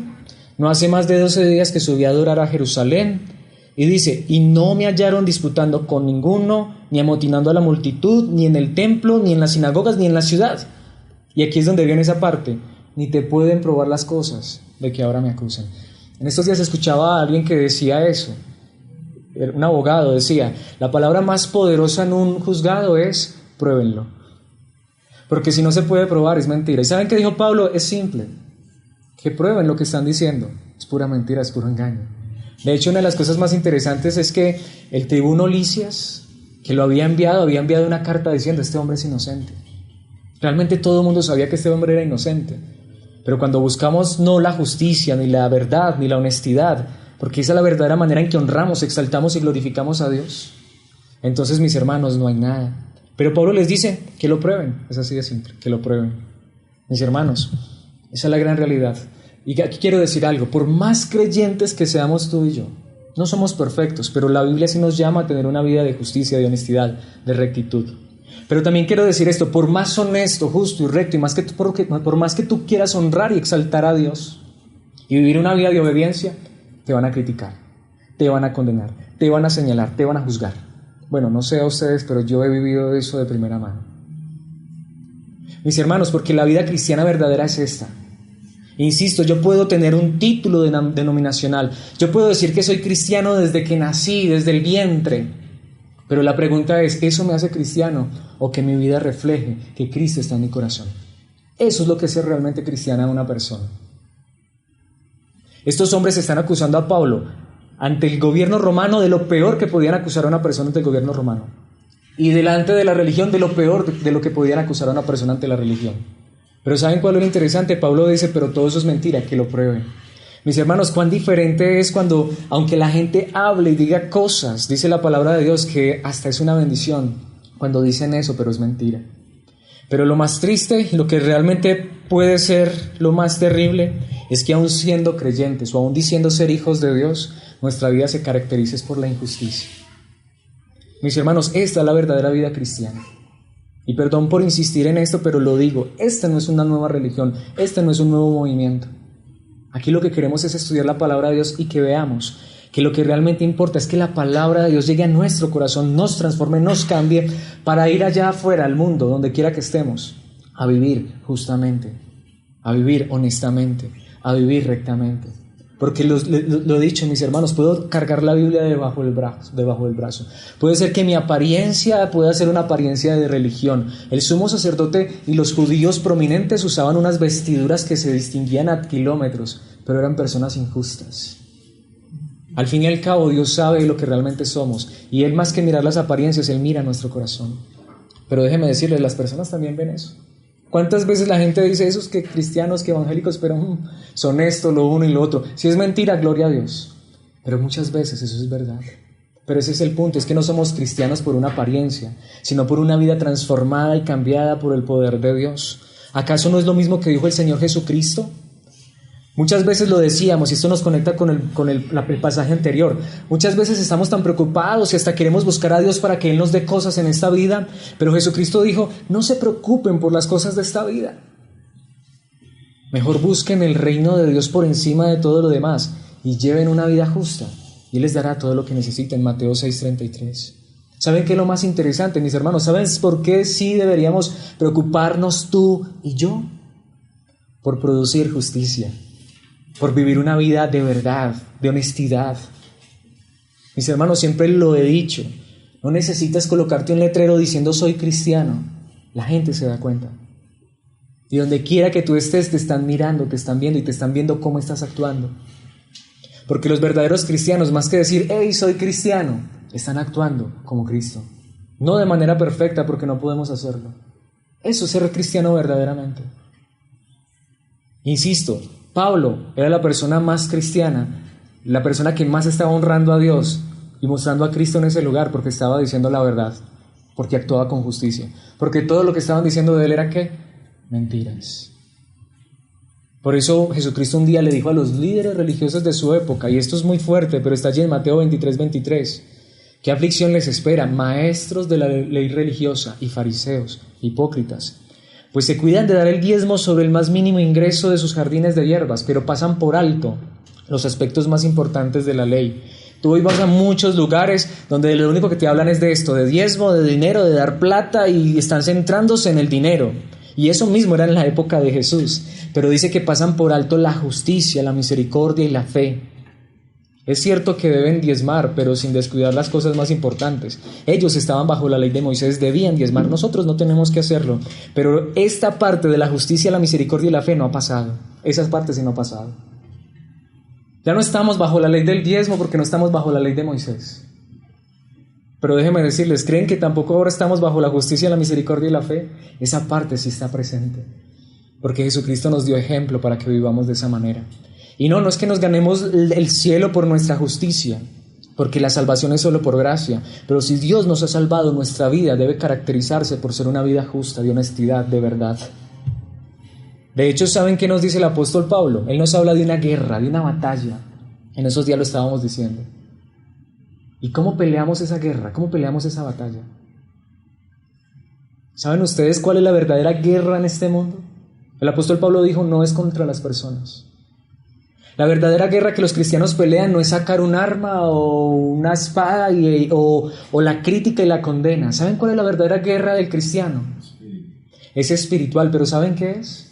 S1: no hace más de 12 días que subí a adorar a Jerusalén, y dice, y no me hallaron disputando con ninguno, ni amotinando a la multitud, ni en el templo, ni en las sinagogas, ni en la ciudad. Y aquí es donde viene esa parte, ni te pueden probar las cosas de que ahora me acusan. En estos días escuchaba a alguien que decía eso, un abogado decía, la palabra más poderosa en un juzgado es, pruébenlo. Porque si no se puede probar, es mentira. ¿Y saben qué dijo Pablo? Es simple. Que prueben lo que están diciendo. Es pura mentira, es puro engaño. De hecho, una de las cosas más interesantes es que el tribuno Lisias, que lo había enviado una carta diciendo, este hombre es inocente. Realmente todo el mundo sabía que este hombre era inocente. Pero cuando buscamos no la justicia, ni la verdad, ni la honestidad, porque esa es la verdadera manera en que honramos, exaltamos y glorificamos a Dios, entonces, mis hermanos, no hay nada. Pero Pablo les dice que lo prueben, es así de simple, que lo prueben. Mis hermanos, esa es la gran realidad. Y aquí quiero decir algo, por más creyentes que seamos tú y yo, no somos perfectos, pero la Biblia sí nos llama a tener una vida de justicia, de honestidad, de rectitud. Pero también quiero decir esto, por más honesto, justo y recto, y por más que tú quieras honrar y exaltar a Dios y vivir una vida de obediencia, te van a criticar, te van a condenar, te van a señalar, te van a juzgar. Bueno, no sé a ustedes, pero yo he vivido eso de primera mano. Mis hermanos, porque la vida cristiana verdadera es esta. Insisto, yo puedo tener un título denominacional, yo puedo decir que soy cristiano desde que nací, desde el vientre, pero la pregunta es, ¿eso me hace cristiano o que mi vida refleje que Cristo está en mi corazón? Eso es lo que es ser realmente cristiana a una persona. Estos hombres están acusando a Pablo ante el gobierno romano de lo peor que podían acusar a una persona ante el gobierno romano. Y delante de la religión de lo peor de lo que podían acusar a una persona ante la religión. Pero ¿saben cuál es lo interesante? Pablo dice, pero todo eso es mentira, que lo prueben. Mis hermanos, cuán diferente es cuando, aunque la gente hable y diga cosas, dice la palabra de Dios que hasta es una bendición cuando dicen eso, pero es mentira. Pero lo más triste, lo que realmente puede ser lo más terrible, es que aún siendo creyentes o aún diciendo ser hijos de Dios, nuestra vida se caracteriza por la injusticia. Mis hermanos, esta es la verdadera vida cristiana. Y perdón por insistir en esto, pero lo digo, esta no es una nueva religión, este no es un nuevo movimiento. Aquí lo que queremos es estudiar la palabra de Dios y que veamos que lo que realmente importa es que la palabra de Dios llegue a nuestro corazón, nos transforme, nos cambie para ir allá afuera al mundo, donde quiera que estemos, a vivir justamente, a vivir honestamente, a vivir rectamente. Porque lo he dicho, mis hermanos, puedo cargar la Biblia debajo del brazo. Puede ser que mi apariencia pueda ser una apariencia de religión. El sumo sacerdote y los judíos prominentes usaban unas vestiduras que se distinguían a kilómetros, pero eran personas injustas. Al fin y al cabo, Dios sabe lo que realmente somos, y Él, más que mirar las apariencias, Él mira nuestro corazón. Pero déjeme decirles, las personas también ven eso. ¿Cuántas veces la gente dice esos que cristianos, que evangélicos, pero son esto, lo uno y lo otro? Si es mentira, gloria a Dios. Pero muchas veces eso es verdad. Pero ese es el punto, es que no somos cristianos por una apariencia, sino por una vida transformada y cambiada por el poder de Dios. ¿Acaso no es lo mismo que dijo el Señor Jesucristo? Muchas veces lo decíamos, y esto nos conecta con el pasaje anterior. Muchas veces estamos tan preocupados y hasta queremos buscar a Dios para que Él nos dé cosas en esta vida, pero Jesucristo dijo, no se preocupen por las cosas de esta vida. Mejor busquen el reino de Dios por encima de todo lo demás y lleven una vida justa, y Él les dará todo lo que necesiten. Mateo 6:33. ¿Saben qué es lo más interesante, mis hermanos? ¿Saben por qué sí deberíamos preocuparnos tú y yo? Por producir justicia. Por vivir una vida de verdad, de honestidad. Mis hermanos, siempre lo he dicho, no necesitas colocarte un letrero diciendo soy cristiano. La gente se da cuenta. Y donde quiera que tú estés, te están mirando, te están viendo y te están viendo cómo estás actuando. Porque los verdaderos cristianos, más que decir, hey, soy cristiano, están actuando como Cristo. No de manera perfecta, porque no podemos hacerlo. Eso es ser cristiano verdaderamente. Insisto, Pablo era la persona más cristiana, la persona que más estaba honrando a Dios y mostrando a Cristo en ese lugar, porque estaba diciendo la verdad, porque actuaba con justicia, porque todo lo que estaban diciendo de él era ¿qué? Mentiras. Por eso Jesucristo un día le dijo a los líderes religiosos de su época, y esto es muy fuerte, pero está allí en Mateo 23:23, ¿qué aflicción les espera? Maestros de la ley religiosa y fariseos, hipócritas, pues se cuidan de dar el diezmo sobre el más mínimo ingreso de sus jardines de hierbas, pero pasan por alto los aspectos más importantes de la ley. Tú hoy vas a muchos lugares donde lo único que te hablan es de esto, de diezmo, de dinero, de dar plata, y están centrándose en el dinero. Y eso mismo era en la época de Jesús. Pero dice que pasan por alto la justicia, la misericordia y la fe. Es cierto que deben diezmar, pero sin descuidar las cosas más importantes. Ellos estaban bajo la ley de Moisés, debían diezmar. Nosotros no tenemos que hacerlo. Pero esta parte de la justicia, la misericordia y la fe no ha pasado. Esas partes sí no ha pasado. Ya no estamos bajo la ley del diezmo porque no estamos bajo la ley de Moisés. Pero déjenme decirles, ¿creen que tampoco ahora estamos bajo la justicia, la misericordia y la fe? Esa parte sí está presente. Porque Jesucristo nos dio ejemplo para que vivamos de esa manera. Y no es que nos ganemos el cielo por nuestra justicia, porque la salvación es solo por gracia. Pero si Dios nos ha salvado, nuestra vida debe caracterizarse por ser una vida justa, de honestidad, de verdad. De hecho, ¿saben qué nos dice el apóstol Pablo? Él nos habla de una guerra, de una batalla. En esos días lo estábamos diciendo. ¿Y cómo peleamos esa guerra? ¿Cómo peleamos esa batalla? ¿Saben ustedes cuál es la verdadera guerra en este mundo? El apóstol Pablo dijo, no es contra las personas. La verdadera guerra que los cristianos pelean no es sacar un arma o una espada o la crítica y la condena. ¿Saben cuál es la verdadera guerra del cristiano? Es espiritual, pero ¿saben qué es?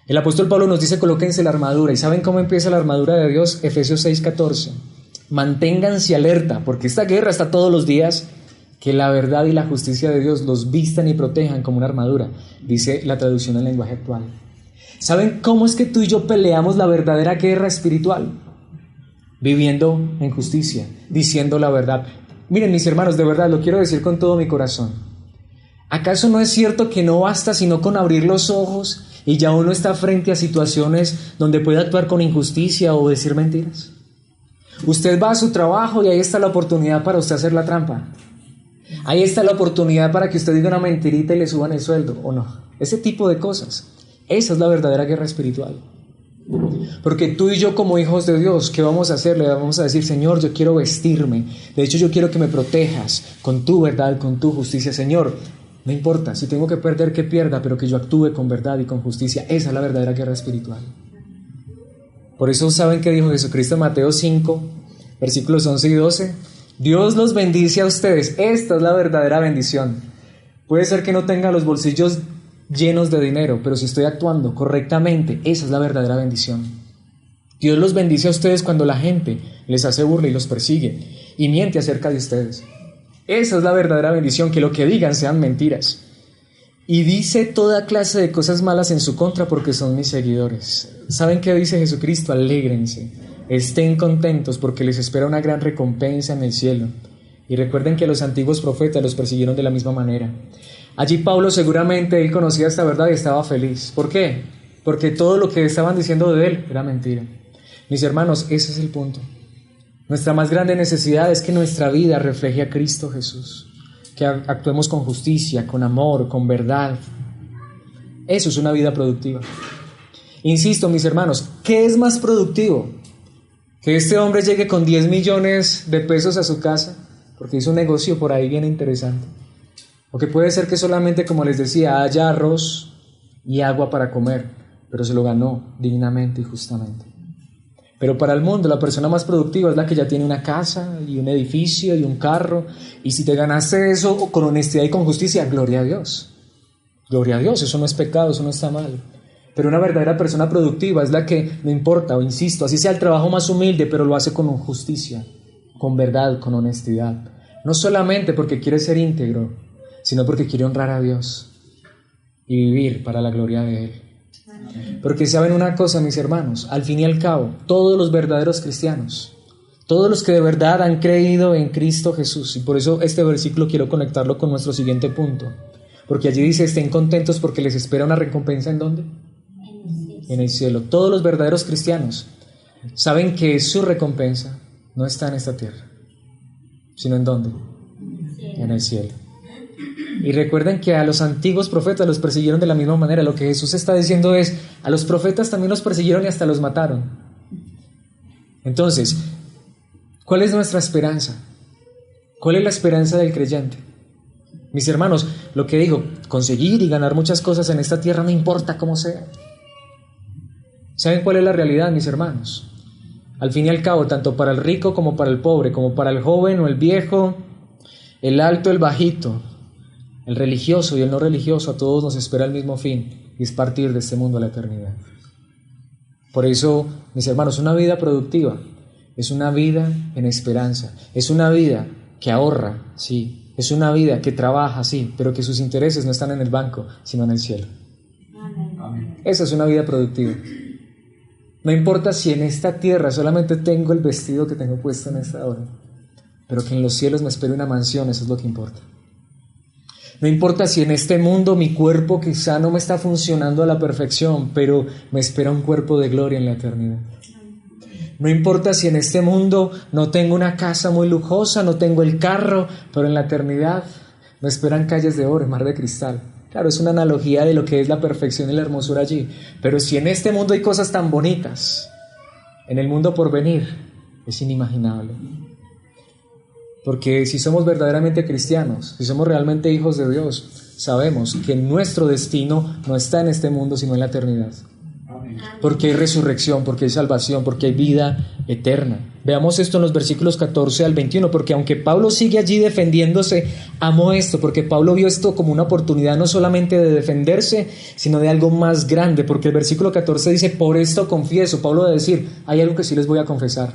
S1: El apóstol Pablo nos dice, colóquense la armadura. ¿Y saben cómo empieza la armadura de Dios? Efesios 6:14. Manténganse alerta, porque esta guerra está todos los días. Que la verdad y la justicia de Dios los vistan y protejan como una armadura, dice la traducción en lenguaje actual. ¿Saben cómo es que tú y yo peleamos la verdadera guerra espiritual? Viviendo en justicia, diciendo la verdad. Miren, mis hermanos, de verdad, lo quiero decir con todo mi corazón. ¿Acaso no es cierto que no basta sino con abrir los ojos y ya uno está frente a situaciones donde puede actuar con injusticia o decir mentiras? Usted va a su trabajo y ahí está la oportunidad para usted hacer la trampa. Ahí está la oportunidad para que usted diga una mentirita y le suban el sueldo, ¿o no? Ese tipo de cosas. Esa es la verdadera guerra espiritual. Porque tú y yo como hijos de Dios, ¿qué vamos a hacer? Le vamos a decir, Señor, yo quiero vestirme. De hecho, yo quiero que me protejas con tu verdad, con tu justicia. Señor, no importa, si tengo que perder, que pierda, pero que yo actúe con verdad y con justicia. Esa es la verdadera guerra espiritual. Por eso, ¿saben qué dijo Jesucristo en Mateo 5, versículos 11 y 12? Dios los bendice a ustedes. Esta es la verdadera bendición. Puede ser que no tenga los bolsillos llenos de dinero, pero si estoy actuando correctamente, esa es la verdadera bendición. Dios los bendice a ustedes cuando la gente les hace burla y los persigue y miente acerca de ustedes. Esa es la verdadera bendición, que lo que digan sean mentiras. Y dice toda clase de cosas malas en su contra porque son mis seguidores. ¿Saben qué dice Jesucristo? Alégrense, estén contentos porque les espera una gran recompensa en el cielo. Y recuerden que los antiguos profetas los persiguieron de la misma manera. Allí Pablo seguramente él conocía esta verdad y estaba feliz. ¿Por qué? Porque todo lo que estaban diciendo de él era mentira. Mis hermanos, ese es el punto. Nuestra más grande necesidad es que nuestra vida refleje a Cristo Jesús. Que actuemos con justicia, con amor, con verdad. Eso es una vida productiva. Insisto, mis hermanos, ¿qué es más productivo? Que este hombre llegue con 10 millones de pesos a su casa, porque hizo un negocio por ahí bien interesante. O que puede ser que solamente, como les decía, haya arroz y agua para comer, pero se lo ganó dignamente y justamente. Pero para el mundo la persona más productiva es la que ya tiene una casa y un edificio y un carro. Y si te ganaste eso con honestidad y con justicia, gloria a Dios. Gloria a Dios, eso no es pecado, eso no está mal. Pero una verdadera persona productiva es la que, no importa, o insisto, así sea el trabajo más humilde, pero lo hace con justicia, con verdad, con honestidad. No solamente porque quiere ser íntegro, sino porque quiere honrar a Dios y vivir para la gloria de Él. Porque saben una cosa, mis hermanos, al fin y al cabo, todos los verdaderos cristianos, todos los que de verdad han creído en Cristo Jesús, y por eso este versículo quiero conectarlo con nuestro siguiente punto, porque allí dice, estén contentos porque les espera una recompensa, ¿en dónde? En el cielo. Todos los verdaderos cristianos saben que su recompensa no está en esta tierra, sino ¿en dónde? En el cielo. Y recuerden que a los antiguos profetas los persiguieron de la misma manera. Lo que Jesús está diciendo es, a los profetas también los persiguieron y hasta los mataron. Entonces, ¿cuál es nuestra esperanza? ¿Cuál es la esperanza del creyente? Mis hermanos, lo que digo, conseguir y ganar muchas cosas en esta tierra no importa cómo sea. ¿Saben cuál es la realidad, mis hermanos? Al fin y al cabo, tanto para el rico como para el pobre, como para el joven o el viejo, el alto, el bajito, el religioso y el no religioso, a todos nos espera el mismo fin, y es partir de este mundo a la eternidad. Por eso, mis hermanos, una vida productiva es una vida en esperanza, es una vida que ahorra, sí, es una vida que trabaja, sí, pero que sus intereses no están en el banco, sino en el cielo. Amén. Esa es una vida productiva. No importa si en esta tierra solamente tengo el vestido que tengo puesto en esta hora, pero que en los cielos me espere una mansión, eso es lo que importa. No importa si en este mundo mi cuerpo quizá no me está funcionando a la perfección, pero me espera un cuerpo de gloria en la eternidad. No importa si en este mundo no tengo una casa muy lujosa, no tengo el carro, pero en la eternidad me esperan calles de oro, mar de cristal. Claro, es una analogía de lo que es la perfección y la hermosura allí. Pero si en este mundo hay cosas tan bonitas, en el mundo por venir es inimaginable. Porque si somos verdaderamente cristianos, si somos realmente hijos de Dios, sabemos que nuestro destino no está en este mundo, sino en la eternidad. Porque hay resurrección, porque hay salvación, porque hay vida eterna. Veamos esto en los versículos 14 al 21, porque aunque Pablo sigue allí defendiéndose, amo esto, porque Pablo vio esto como una oportunidad no solamente de defenderse, sino de algo más grande, porque el versículo 14 dice, por esto confieso. Pablo va a decir, hay algo que sí les voy a confesar.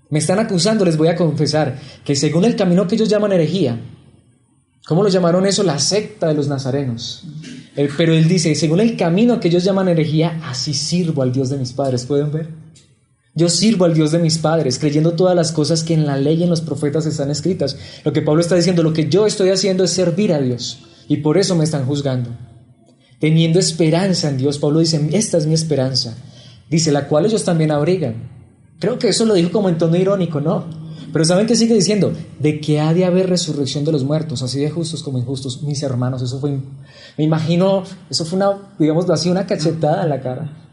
S1: Me están acusando, les voy a confesar, que según el camino que ellos llaman herejía, ¿cómo lo llamaron eso? La secta de los nazarenos. Pero él dice, según el camino que ellos llaman herejía, así sirvo al Dios de mis padres. ¿Pueden ver? Yo sirvo al Dios de mis padres, creyendo todas las cosas que en la ley y en los profetas están escritas. Lo que Pablo está diciendo, lo que yo estoy haciendo es servir a Dios, y por eso me están juzgando. Teniendo esperanza en Dios, Pablo dice, esta es mi esperanza. Dice, la cual ellos también abrigan. Creo que eso lo dijo como en tono irónico, ¿no? Pero ¿saben qué sigue diciendo? De que ha de haber resurrección de los muertos, así de justos como injustos. Mis hermanos, eso fue, me imagino, eso fue una, digamos así, una cachetada en la cara.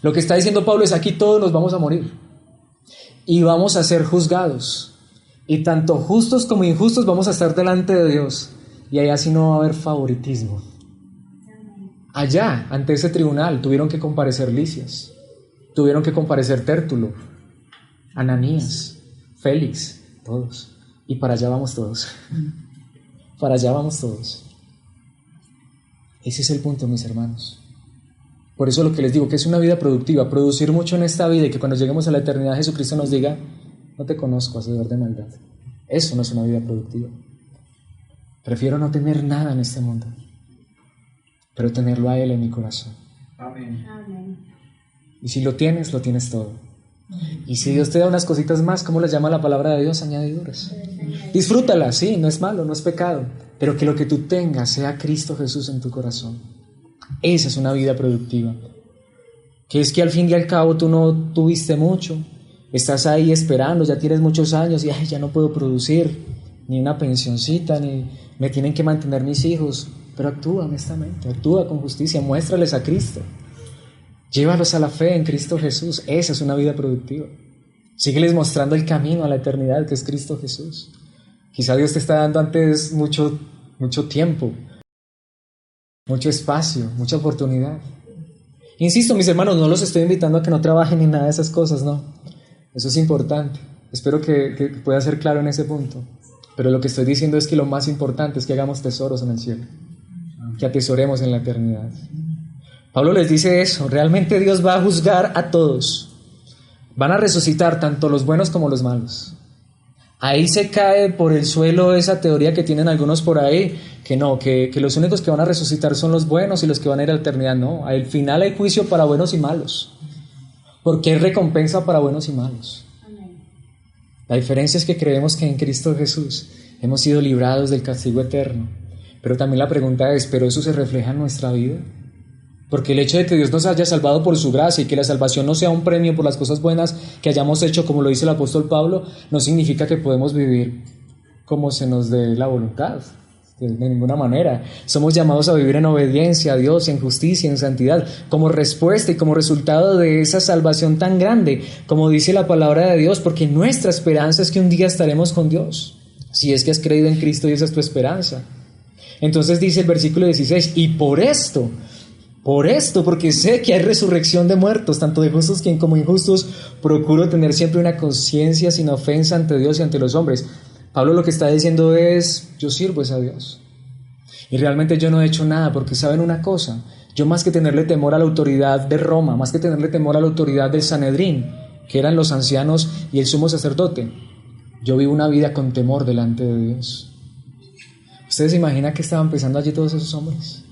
S1: Lo que está diciendo Pablo es: aquí todos nos vamos a morir y vamos a ser juzgados, y tanto justos como injustos vamos a estar delante de Dios, y allá sí no va a haber favoritismo. Allá, ante ese tribunal, tuvieron que comparecer Licias, tuvieron que comparecer Tértulo, Ananías, Félix, todos. Y para allá vamos todos. Para allá vamos todos. Ese es el punto, mis hermanos. Por eso lo que les digo, que es una vida productiva, producir mucho en esta vida, y que cuando lleguemos a la eternidad Jesucristo nos diga: no te conozco, hacedor de maldad. Eso no es una vida productiva. Prefiero no tener nada en este mundo, pero tenerlo a Él en mi corazón.
S2: Amén.
S1: Y si lo tienes todo. Y si Dios te da unas cositas más, ¿cómo las llama la palabra de Dios? Añadiduras. Disfrútalas, sí, no es malo, no es pecado, pero que lo que tú tengas sea Cristo Jesús en tu corazón. Esa es una vida productiva. Que es que al fin y al cabo tú no tuviste mucho, estás ahí esperando, ya tienes muchos años y ay, ya no puedo producir ni una pensioncita, ni me tienen que mantener mis hijos. Pero actúa honestamente, actúa con justicia, muéstrales a Cristo. Llévalos a la fe en Cristo Jesús. Esa es una vida productiva. Sígueles mostrando el camino a la eternidad, que es Cristo Jesús. Quizá Dios te está dando antes mucho tiempo, mucho espacio, mucha oportunidad. Insisto, mis hermanos, no los estoy invitando a que no trabajen ni nada de esas cosas, no. Eso es importante. Espero que pueda ser claro en ese punto. Pero lo que estoy diciendo es que lo más importante es que hagamos tesoros en el cielo, que atesoremos en la eternidad. Pablo les dice eso: realmente Dios va a juzgar a todos. Van a resucitar tanto los buenos como los malos. Ahí se cae por el suelo esa teoría que tienen algunos por ahí, que no, que los únicos que van a resucitar son los buenos y los que van a ir a la eternidad. No, al final hay juicio para buenos y malos, porque hay recompensa para buenos y malos. La diferencia es que creemos que en Cristo Jesús hemos sido librados del castigo eterno. Pero también la pregunta es: ¿pero eso se refleja en nuestra vida? Porque el hecho de que Dios nos haya salvado por su gracia y que la salvación no sea un premio por las cosas buenas que hayamos hecho, como lo dice el apóstol Pablo, no significa que podemos vivir como se nos dé la voluntad, de ninguna manera. Somos llamados a vivir en obediencia a Dios, en justicia, en santidad, como respuesta y como resultado de esa salvación tan grande, como dice la palabra de Dios, porque nuestra esperanza es que un día estaremos con Dios, si es que has creído en Cristo y esa es tu esperanza. Entonces dice el versículo 16: y por esto, porque sé que hay resurrección de muertos, tanto de justos como injustos, procuro tener siempre una conciencia sin ofensa ante Dios y ante los hombres. Pablo lo que está diciendo es: yo sirvo a Dios. Y realmente yo no he hecho nada, porque ¿saben una cosa? Yo, más que tenerle temor a la autoridad de Roma, más que tenerle temor a la autoridad del Sanedrín, que eran los ancianos y el sumo sacerdote, yo vivo una vida con temor delante de Dios. ¿Ustedes se imaginan que estaban pensando allí todos esos hombres?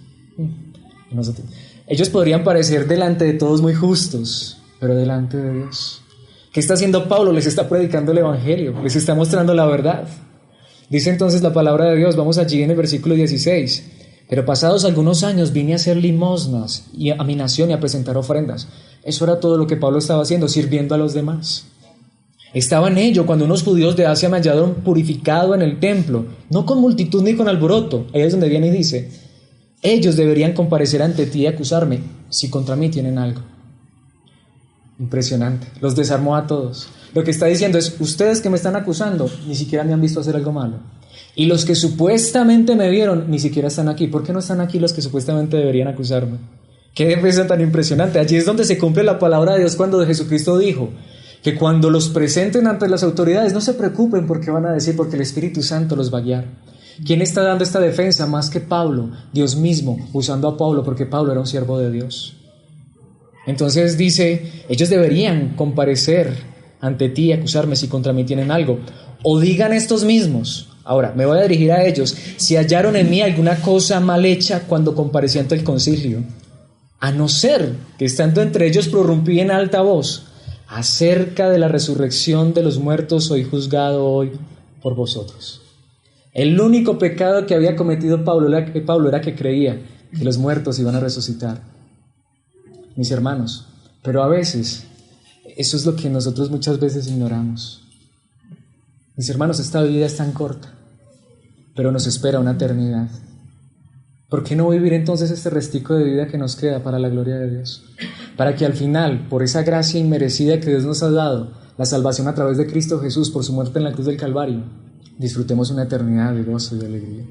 S1: Ellos podrían parecer delante de todos muy justos, pero delante de Dios, ¿qué está haciendo Pablo? Les está predicando el evangelio, les está mostrando la verdad. Dice entonces la palabra de Dios, vamos allí en el versículo 16: pero pasados algunos años vine a hacer limosnas y a mi nación y a presentar ofrendas. Eso era todo lo que Pablo estaba haciendo, sirviendo a los demás. Estaba en ello cuando unos judíos de Asia me hallaron purificado en el templo, no con multitud ni con alboroto. Ahí es donde viene y dice: ellos deberían comparecer ante ti y acusarme si contra mí tienen algo. Impresionante, los desarmó a todos. Lo que está diciendo es: ustedes que me están acusando ni siquiera me han visto hacer algo malo, y los que supuestamente me vieron ni siquiera están aquí. ¿Por qué no están aquí los que supuestamente deberían acusarme? Qué defensa tan impresionante. Allí es donde se cumple la palabra de Dios cuando Jesucristo dijo que cuando los presenten ante las autoridades no se preocupen por qué van a decir, porque el Espíritu Santo los va a guiar. ¿Quién está dando esta defensa más que Pablo? Dios mismo, usando a Pablo, porque Pablo era un siervo de Dios. Entonces dice: ellos deberían comparecer ante ti y acusarme si contra mí tienen algo. O digan estos mismos, ahora me voy a dirigir a ellos, si hallaron en mí alguna cosa mal hecha cuando comparecí ante el concilio, a no ser que estando entre ellos prorrumpí en alta voz acerca de la resurrección de los muertos, soy juzgado hoy por vosotros. El único pecado que había cometido Pablo era que creía que los muertos iban a resucitar. Mis hermanos, pero a veces eso es lo que nosotros muchas veces ignoramos. Mis hermanos, esta vida es tan corta, pero nos espera una eternidad. ¿Por qué no vivir entonces este restico de vida que nos queda para la gloria de Dios? para que al final, por esa gracia inmerecida que Dios nos ha dado, la salvación a través de Cristo Jesús por su muerte en la cruz del Calvario, disfrutemos una eternidad de gozo y de alegría.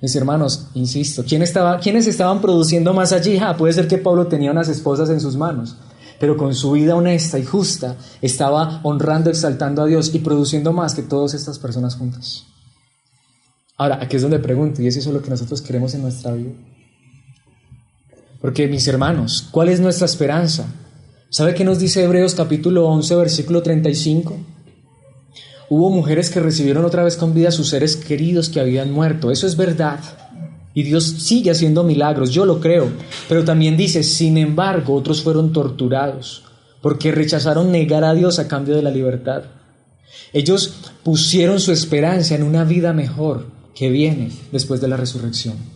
S1: Mis hermanos, insisto, ¿quiénes estaban produciendo más allí? Puede ser que Pablo tenía unas esposas en sus manos, pero con su vida honesta y justa estaba honrando, exaltando a Dios y produciendo más que todas estas personas juntas. Ahora, aquí es donde pregunto, ¿y es eso lo que nosotros queremos en nuestra vida? Porque, mis hermanos, ¿cuál es nuestra esperanza? ¿Sabe qué nos dice Hebreos capítulo 11, versículo 35? Hubo mujeres que recibieron otra vez con vida a sus seres queridos que habían muerto. Eso es verdad. Y Dios sigue haciendo milagros, yo lo creo. Pero también dice, sin embargo, otros fueron torturados porque rechazaron negar a Dios a cambio de la libertad. Ellos pusieron su esperanza en una vida mejor que viene después de la resurrección.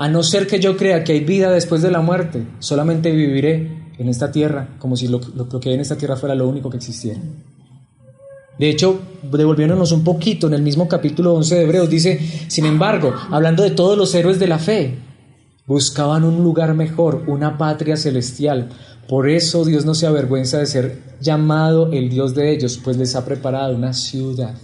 S1: A no ser que yo crea que hay vida después de la muerte, solamente viviré en esta tierra como si lo que hay en esta tierra fuera lo único que existiera. De hecho, devolviéndonos un poquito en el mismo capítulo 11 de Hebreos, dice, sin embargo, hablando de todos los héroes de la fe, buscaban un lugar mejor, una patria celestial. Por eso Dios no se avergüenza de ser llamado el Dios de ellos, pues les ha preparado una ciudad.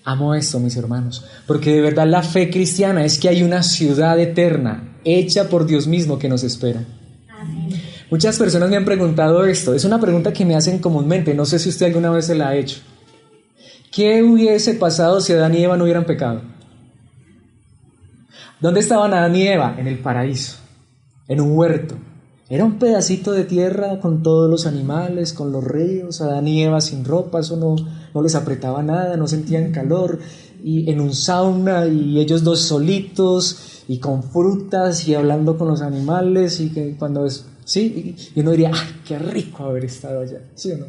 S1: Amo esto, mis hermanos, porque de verdad la fe cristiana es que hay una ciudad eterna, hecha por Dios mismo, que nos espera. Amén. Muchas personas me han preguntado esto, es una pregunta que me hacen comúnmente, no sé si usted alguna vez se la ha hecho. ¿Qué hubiese pasado si Adán y Eva no hubieran pecado? ¿Dónde estaban Adán y Eva? En el paraíso, en un huerto. Era un pedacito de tierra con todos los animales, con los ríos, Adán y Eva sin ropa, eso no les apretaba nada, no sentían calor, y en un sauna, y ellos dos solitos, y con frutas, y hablando con los animales, y que cuando es... Sí, y uno diría, qué rico haber estado allá, ¿sí o no?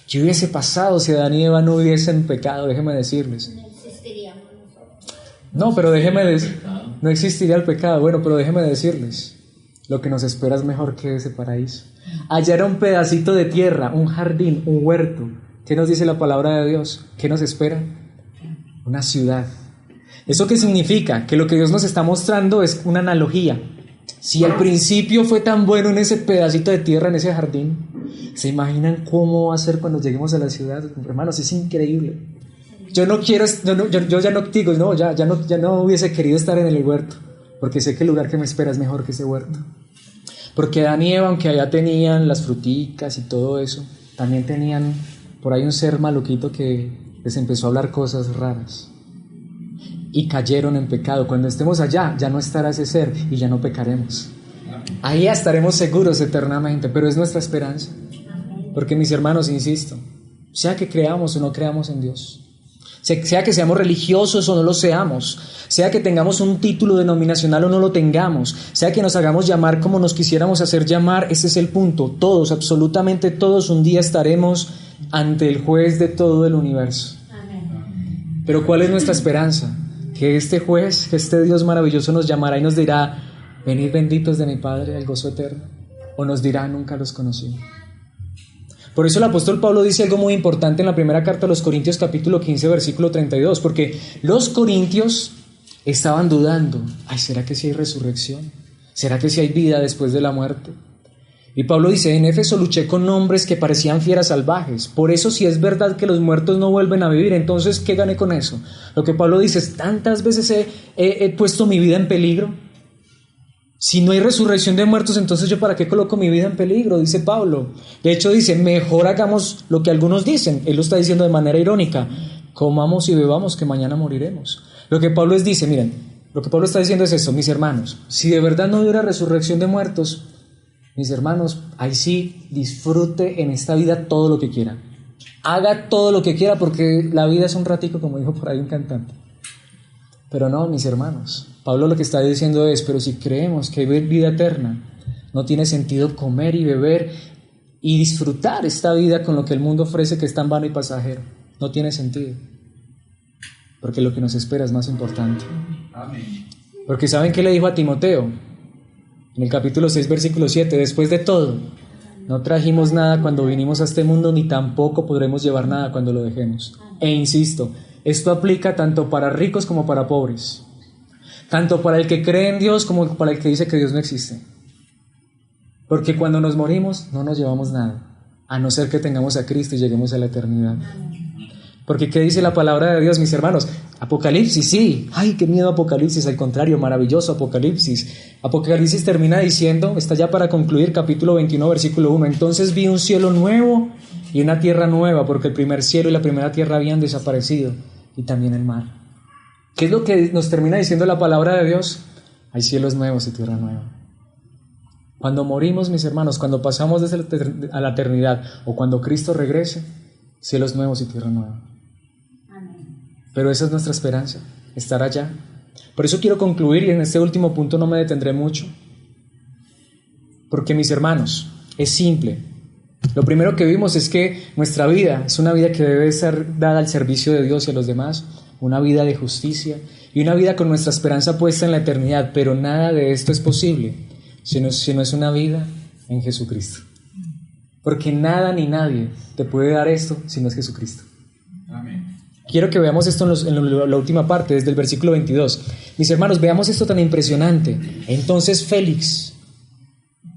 S1: ¿Qué hubiese pasado si Adán y Eva no hubiesen pecado? Déjeme decirles.
S2: No existiríamos nosotros.
S1: No, pero no existiría el pecado. Bueno, pero déjeme decirles, lo que nos espera es mejor que ese paraíso. Allá era un pedacito de tierra, un jardín, un huerto. ¿Qué nos dice la palabra de Dios? ¿Qué nos espera? Una ciudad. ¿Eso qué significa? Que lo que Dios nos está mostrando es una analogía. Si al principio fue tan bueno en ese pedacito de tierra, en ese jardín, ¿se imaginan cómo va a ser cuando lleguemos a la ciudad? Hermanos, es increíble. Yo no quiero, yo ya no digo, no, ya no hubiese querido estar en el huerto, porque sé que el lugar que me espera es mejor que ese huerto. Porque Adán y Eva, aunque allá tenían las fruticas y todo eso, también tenían por ahí un ser maluquito que les empezó a hablar cosas raras. Y cayeron en pecado. Cuando estemos allá, ya no estará ese ser y ya no pecaremos. Ahí estaremos seguros eternamente, pero es nuestra esperanza. Porque, mis hermanos, insisto, sea que creamos o no creamos en Dios, sea que seamos religiosos o no lo seamos, sea que tengamos un título denominacional o no lo tengamos, sea que nos hagamos llamar como nos quisiéramos hacer llamar, ese es el punto. Todos, absolutamente todos, un día estaremos ante el juez de todo el universo. Pero ¿cuál es nuestra esperanza? Que este juez, que este Dios maravilloso nos llamará y nos dirá, venid benditos de mi Padre al gozo eterno, o nos dirá, nunca los conocí. Por eso el apóstol Pablo dice algo muy importante en la primera carta a los Corintios capítulo 15 versículo 32, porque los corintios estaban dudando, ¿será que sí hay resurrección? ¿Será que sí hay vida después de la muerte? Y Pablo dice, en Éfeso luché con hombres que parecían fieras salvajes. Por eso, si es verdad que los muertos no vuelven a vivir, entonces, ¿qué gané con eso? Lo que Pablo dice es, tantas veces he puesto mi vida en peligro. Si no hay resurrección de muertos, entonces ¿yo para qué coloco mi vida en peligro? Dice Pablo. De hecho dice, mejor hagamos lo que algunos dicen. Él lo está diciendo de manera irónica. Comamos y bebamos que mañana moriremos. Lo que Pablo dice, miren, lo que Pablo está diciendo es esto, mis hermanos. Si de verdad no hubiera resurrección de muertos, mis hermanos, ahí sí disfrute en esta vida todo lo que quiera. Haga todo lo que quiera porque la vida es un ratico, como dijo por ahí un cantante. Pero no, mis hermanos, Pablo lo que está diciendo es, pero si creemos que hay vida eterna, no tiene sentido comer y beber y disfrutar esta vida con lo que el mundo ofrece, que es tan vano y pasajero. No tiene sentido. Porque lo que nos espera es más importante. Amén. Porque ¿saben qué le dijo a Timoteo? En el capítulo 6, versículo 7, después de todo, no trajimos nada cuando vinimos a este mundo, ni tampoco podremos llevar nada cuando lo dejemos. E insisto, esto aplica tanto para ricos como para pobres, tanto para el que cree en Dios como para el que dice que Dios no existe. Porque cuando nos morimos no nos llevamos nada, a no ser que tengamos a Cristo y lleguemos a la eternidad. Porque ¿qué dice la palabra de Dios, mis hermanos? Apocalipsis, sí. ¡Ay, qué miedo Apocalipsis! Al contrario, maravilloso Apocalipsis. Apocalipsis termina diciendo, está ya para concluir, capítulo 21, versículo 1. Entonces vi un cielo nuevo y una tierra nueva, porque el primer cielo y la primera tierra habían desaparecido, y también el mar. ¿Qué es lo que nos termina diciendo la palabra de Dios? Hay cielos nuevos y tierra nueva. Cuando morimos, mis hermanos, cuando pasamos a la eternidad, o cuando Cristo regrese, cielos nuevos y tierra nueva. Pero esa es nuestra esperanza, estar allá. Por eso quiero concluir, y en este último punto no me detendré mucho. Porque, mis hermanos, es simple. Lo primero que vimos es que nuestra vida es una vida que debe ser dada al servicio de Dios y a los demás, una vida de justicia y una vida con nuestra esperanza puesta en la eternidad. Pero nada de esto es posible si no es una vida en Jesucristo. Porque nada ni nadie te puede dar esto si no es Jesucristo. Amén. Quiero que veamos esto en la última parte, desde el versículo 22. Mis hermanos, veamos esto tan impresionante. Entonces Félix,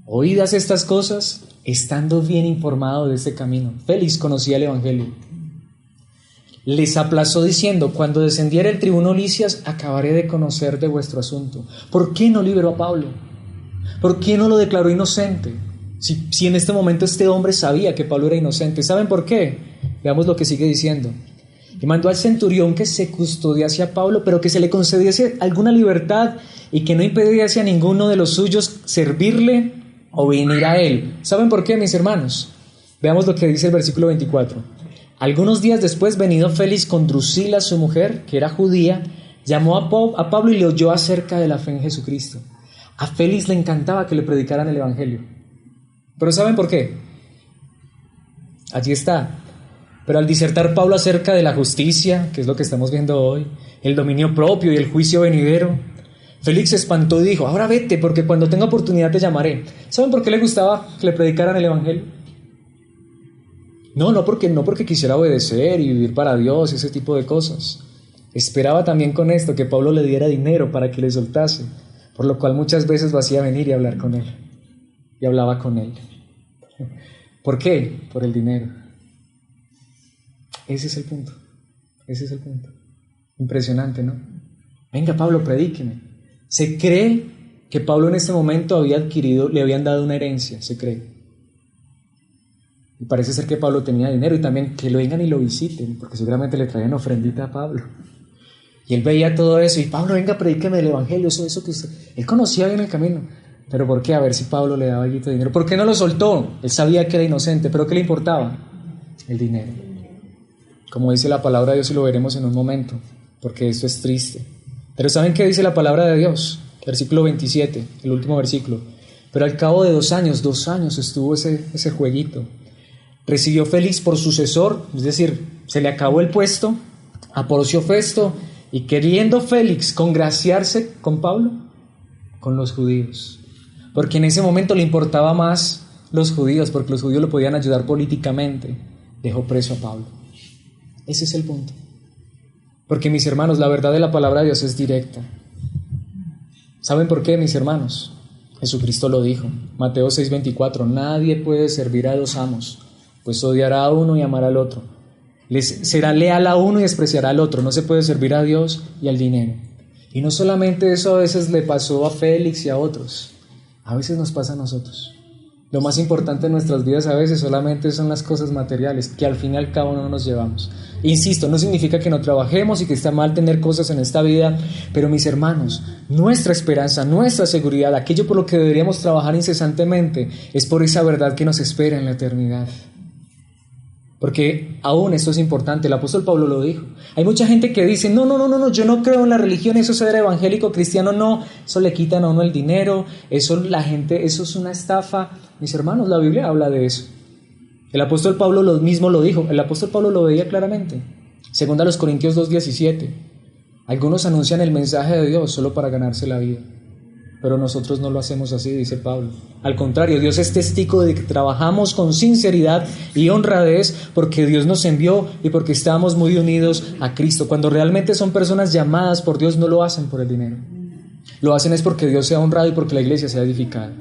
S1: oídas estas cosas, estando bien informado de este camino. Félix conocía el Evangelio. Les aplazó diciendo, cuando descendiera el tribuno Licias, acabaré de conocer de vuestro asunto. ¿Por qué no liberó a Pablo? ¿Por qué no lo declaró inocente? Si en este momento este hombre sabía que Pablo era inocente. ¿Saben por qué? Veamos lo que sigue diciendo. Y mandó al centurión que se custodiase a Pablo, pero que se le concediese alguna libertad y que no impediese a ninguno de los suyos servirle o venir a él. ¿Saben por qué, mis hermanos? Veamos lo que dice el versículo 24. Algunos días después, venido Félix con Drusila, su mujer, que era judía, llamó a Pablo y le oyó acerca de la fe en Jesucristo. A Félix le encantaba que le predicaran el Evangelio. ¿Pero saben por qué? Allí está. Pero al disertar Pablo acerca de la justicia, que es lo que estamos viendo hoy, el dominio propio y el juicio venidero, Félix se espantó y dijo, ahora vete, porque cuando tenga oportunidad te llamaré. ¿Saben por qué le gustaba que le predicaran el Evangelio? No porque quisiera obedecer y vivir para Dios, ese tipo de cosas. Esperaba también con esto que Pablo le diera dinero para que le soltase, por lo cual muchas veces lo hacía venir y hablar con él. Y hablaba con él. ¿Por qué? Por el dinero. Ese es el punto. Impresionante, ¿no? Venga, Pablo, predíqueme. Se cree que Pablo en este momento le habían dado una herencia, se cree. Y parece ser que Pablo tenía dinero y también que lo vengan y lo visiten, porque seguramente le traían ofrendita a Pablo. Y él veía todo eso y Pablo, venga, predíqueme el Evangelio, eso que usted... Él conocía bien el camino. ¿Pero por qué? A ver si Pablo le daba algo de dinero. ¿Por qué no lo soltó? Él sabía que era inocente, pero ¿qué le importaba? El dinero. Como dice la palabra de Dios y lo veremos en un momento, porque esto es triste. Pero ¿saben qué dice la palabra de Dios? Versículo 27, el último versículo. Pero al cabo de 2 años estuvo ese jueguito. Recibió Félix por sucesor, es decir, se le acabó el puesto a Porcio Festo, y queriendo Félix congraciarse con Pablo, con los judíos. Porque en ese momento le importaba más los judíos, porque los judíos lo podían ayudar políticamente, dejó preso a Pablo. Ese es el punto. Porque, mis hermanos, la verdad de la palabra de Dios es directa. ¿Saben por qué, mis hermanos? Jesucristo lo dijo. Mateo 6:24. Nadie puede servir a 2 amos, pues odiará a uno y amará al otro. Será leal a uno y despreciará al otro. No se puede servir a Dios y al dinero. Y no solamente eso a veces le pasó a Félix y a otros. A veces nos pasa a nosotros. Lo más importante en nuestras vidas a veces solamente son las cosas materiales, que al fin y al cabo no nos llevamos. Insisto, no significa que no trabajemos y que está mal tener cosas en esta vida, pero mis hermanos, nuestra esperanza, nuestra seguridad, aquello por lo que deberíamos trabajar incesantemente, es por esa verdad que nos espera en la eternidad. Porque aún esto es importante, el apóstol Pablo lo dijo. Hay mucha gente que dice, no, yo no creo en la religión, eso ser evangélico, cristiano, no, eso le quitan a uno el dinero, eso es una estafa. Mis hermanos, la Biblia habla de eso. El apóstol Pablo mismo lo dijo, el apóstol Pablo lo veía claramente. Segunda a los Corintios 2:17. Algunos anuncian el mensaje de Dios solo para ganarse la vida. Pero nosotros no lo hacemos así, dice Pablo. Al contrario, Dios es testigo de que trabajamos con sinceridad y honradez porque Dios nos envió y porque estamos muy unidos a Cristo. Cuando realmente son personas llamadas por Dios, no lo hacen por el dinero. Lo hacen es porque Dios sea honrado y porque la iglesia sea edificada.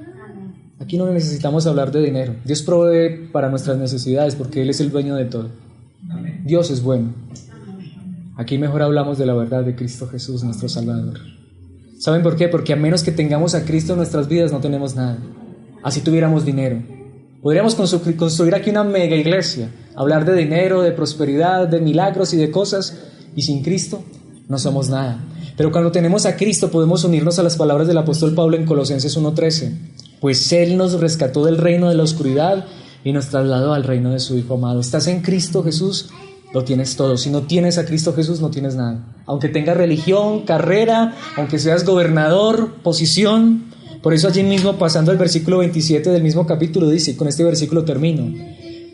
S1: Aquí no necesitamos hablar de dinero. Dios provee para nuestras necesidades porque Él es el dueño de todo. Dios es bueno. Aquí mejor hablamos de la verdad de Cristo Jesús, nuestro Salvador. ¿Saben por qué? Porque a menos que tengamos a Cristo en nuestras vidas no tenemos nada. Así tuviéramos dinero. Podríamos construir aquí una mega iglesia, hablar de dinero, de prosperidad, de milagros y de cosas, y sin Cristo no somos nada. Pero cuando tenemos a Cristo podemos unirnos a las palabras del apóstol Pablo en Colosenses 1:13. Pues Él nos rescató del reino de la oscuridad y nos trasladó al reino de su Hijo amado. ¿Estás en Cristo Jesús? Lo tienes todo. Si no tienes a Cristo Jesús, no tienes nada. Aunque tengas religión, carrera, aunque seas gobernador, posición. Por eso allí mismo, pasando al versículo 27 del mismo capítulo, dice, y con este versículo termino,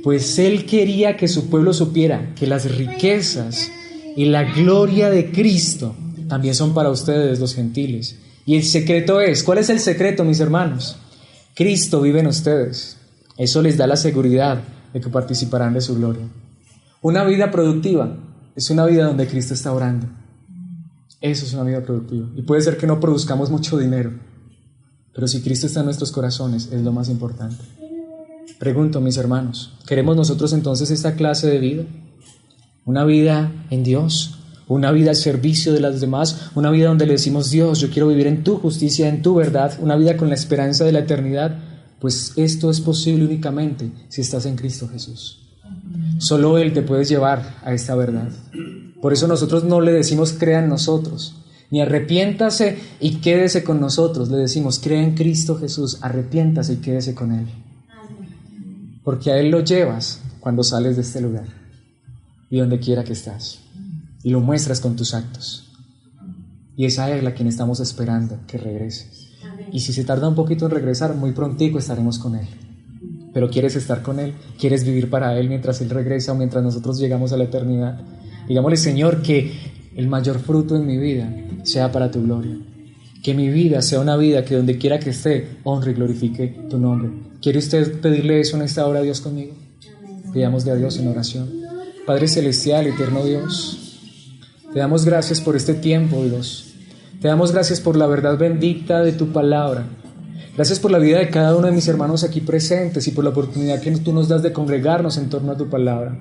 S1: pues Él quería que su pueblo supiera que las riquezas y la gloria de Cristo también son para ustedes, los gentiles. Y el secreto es, ¿cuál es el secreto, mis hermanos? Cristo vive en ustedes. Eso les da la seguridad de que participarán de su gloria. Una vida productiva es una vida donde Cristo está orando. Eso es una vida productiva. Y puede ser que no produzcamos mucho dinero, pero si Cristo está en nuestros corazones, es lo más importante. Pregunto, mis hermanos, ¿queremos nosotros entonces esta clase de vida? Una vida en Dios, una vida al servicio de las demás, una vida donde le decimos, Dios, yo quiero vivir en tu justicia, en tu verdad, una vida con la esperanza de la eternidad. Pues esto es posible únicamente si estás en Cristo Jesús. Solo Él te puede llevar a esta verdad. Por eso nosotros no le decimos crea en nosotros, ni arrepiéntase y quédese con nosotros. Le decimos crea en Cristo Jesús, arrepiéntase y quédese con Él. Porque a Él lo llevas cuando sales de este lugar y donde quiera que estás. Y lo muestras con tus actos. Y es a Él a quien estamos esperando que regrese. Y si se tarda un poquito en regresar, muy prontico estaremos con Él. Pero ¿quieres estar con Él? ¿Quieres vivir para Él mientras Él regresa o mientras nosotros llegamos a la eternidad? Digámosle, Señor, que el mayor fruto en mi vida sea para tu gloria. Que mi vida sea una vida que donde quiera que esté, honre y glorifique tu nombre. ¿Quiere usted pedirle eso en esta hora a Dios conmigo? Pidámosle a Dios en oración. Padre celestial, eterno Dios, te damos gracias por este tiempo, Dios. Te damos gracias por la verdad bendita de tu palabra. Gracias por la vida de cada uno de mis hermanos aquí presentes y por la oportunidad que tú nos das de congregarnos en torno a tu palabra.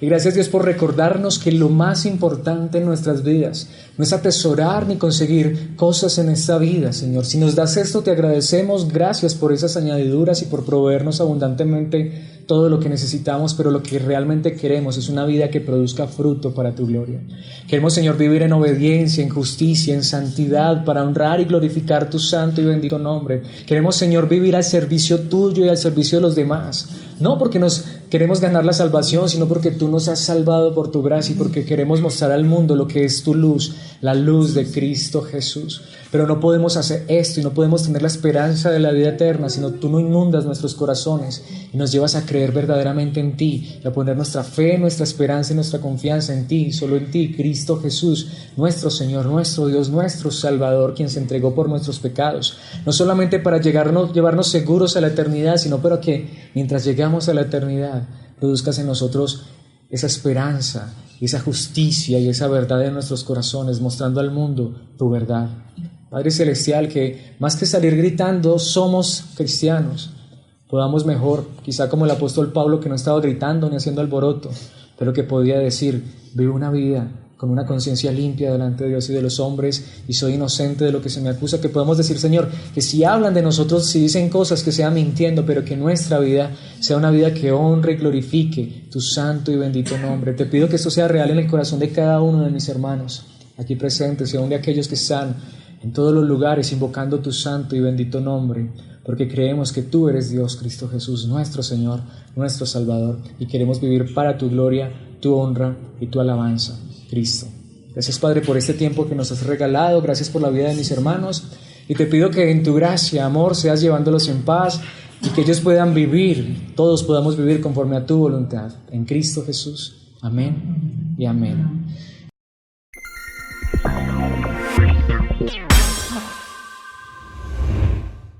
S1: Y gracias, Dios, por recordarnos que lo más importante en nuestras vidas no es atesorar ni conseguir cosas en esta vida, Señor. Si nos das esto, te agradecemos. Gracias por esas añadiduras y por proveernos abundantemente todo lo que necesitamos, pero lo que realmente queremos es una vida que produzca fruto para tu gloria. Queremos, Señor, vivir en obediencia, en justicia, en santidad, para honrar y glorificar tu santo y bendito nombre. Queremos, Señor, vivir al servicio tuyo y al servicio de los demás. No porque nos queremos ganar la salvación, sino porque tú nos has salvado por tu gracia y porque queremos mostrar al mundo lo que es tu luz, la luz de Cristo Jesús. Pero no podemos hacer esto y no podemos tener la esperanza de la vida eterna, sino tú no inundas nuestros corazones y nos llevas a creer verdaderamente en ti, y a poner nuestra fe, nuestra esperanza y nuestra confianza en ti, solo en ti, Cristo Jesús, nuestro Señor, nuestro Dios, nuestro Salvador, quien se entregó por nuestros pecados, no solamente para llevarnos seguros a la eternidad, sino para que mientras llegamos a la eternidad produzcas en nosotros esa esperanza y esa justicia y esa verdad en nuestros corazones, mostrando al mundo tu verdad. Padre celestial, que más que salir gritando somos cristianos, podamos mejor, quizá como el apóstol Pablo, que no estaba gritando ni haciendo alboroto, pero que podía decir, vivo una vida con una conciencia limpia delante de Dios y de los hombres, y soy inocente de lo que se me acusa, que podamos decir, Señor, que si hablan de nosotros, si dicen cosas, que sea mintiendo, pero que nuestra vida sea una vida que honre y glorifique tu santo y bendito nombre. Te pido que esto sea real en el corazón de cada uno de mis hermanos aquí presentes y aún de aquellos que están en todos los lugares invocando tu santo y bendito nombre, porque creemos que tú eres Dios, Cristo Jesús, nuestro Señor, nuestro Salvador, y queremos vivir para tu gloria, tu honra y tu alabanza, Cristo. Gracias, Padre, por este tiempo que nos has regalado. Gracias por la vida de mis hermanos, y te pido que en tu gracia, amor, seas llevándolos en paz y que ellos puedan vivir, todos podamos vivir conforme a tu voluntad, en Cristo Jesús. Amén y amén.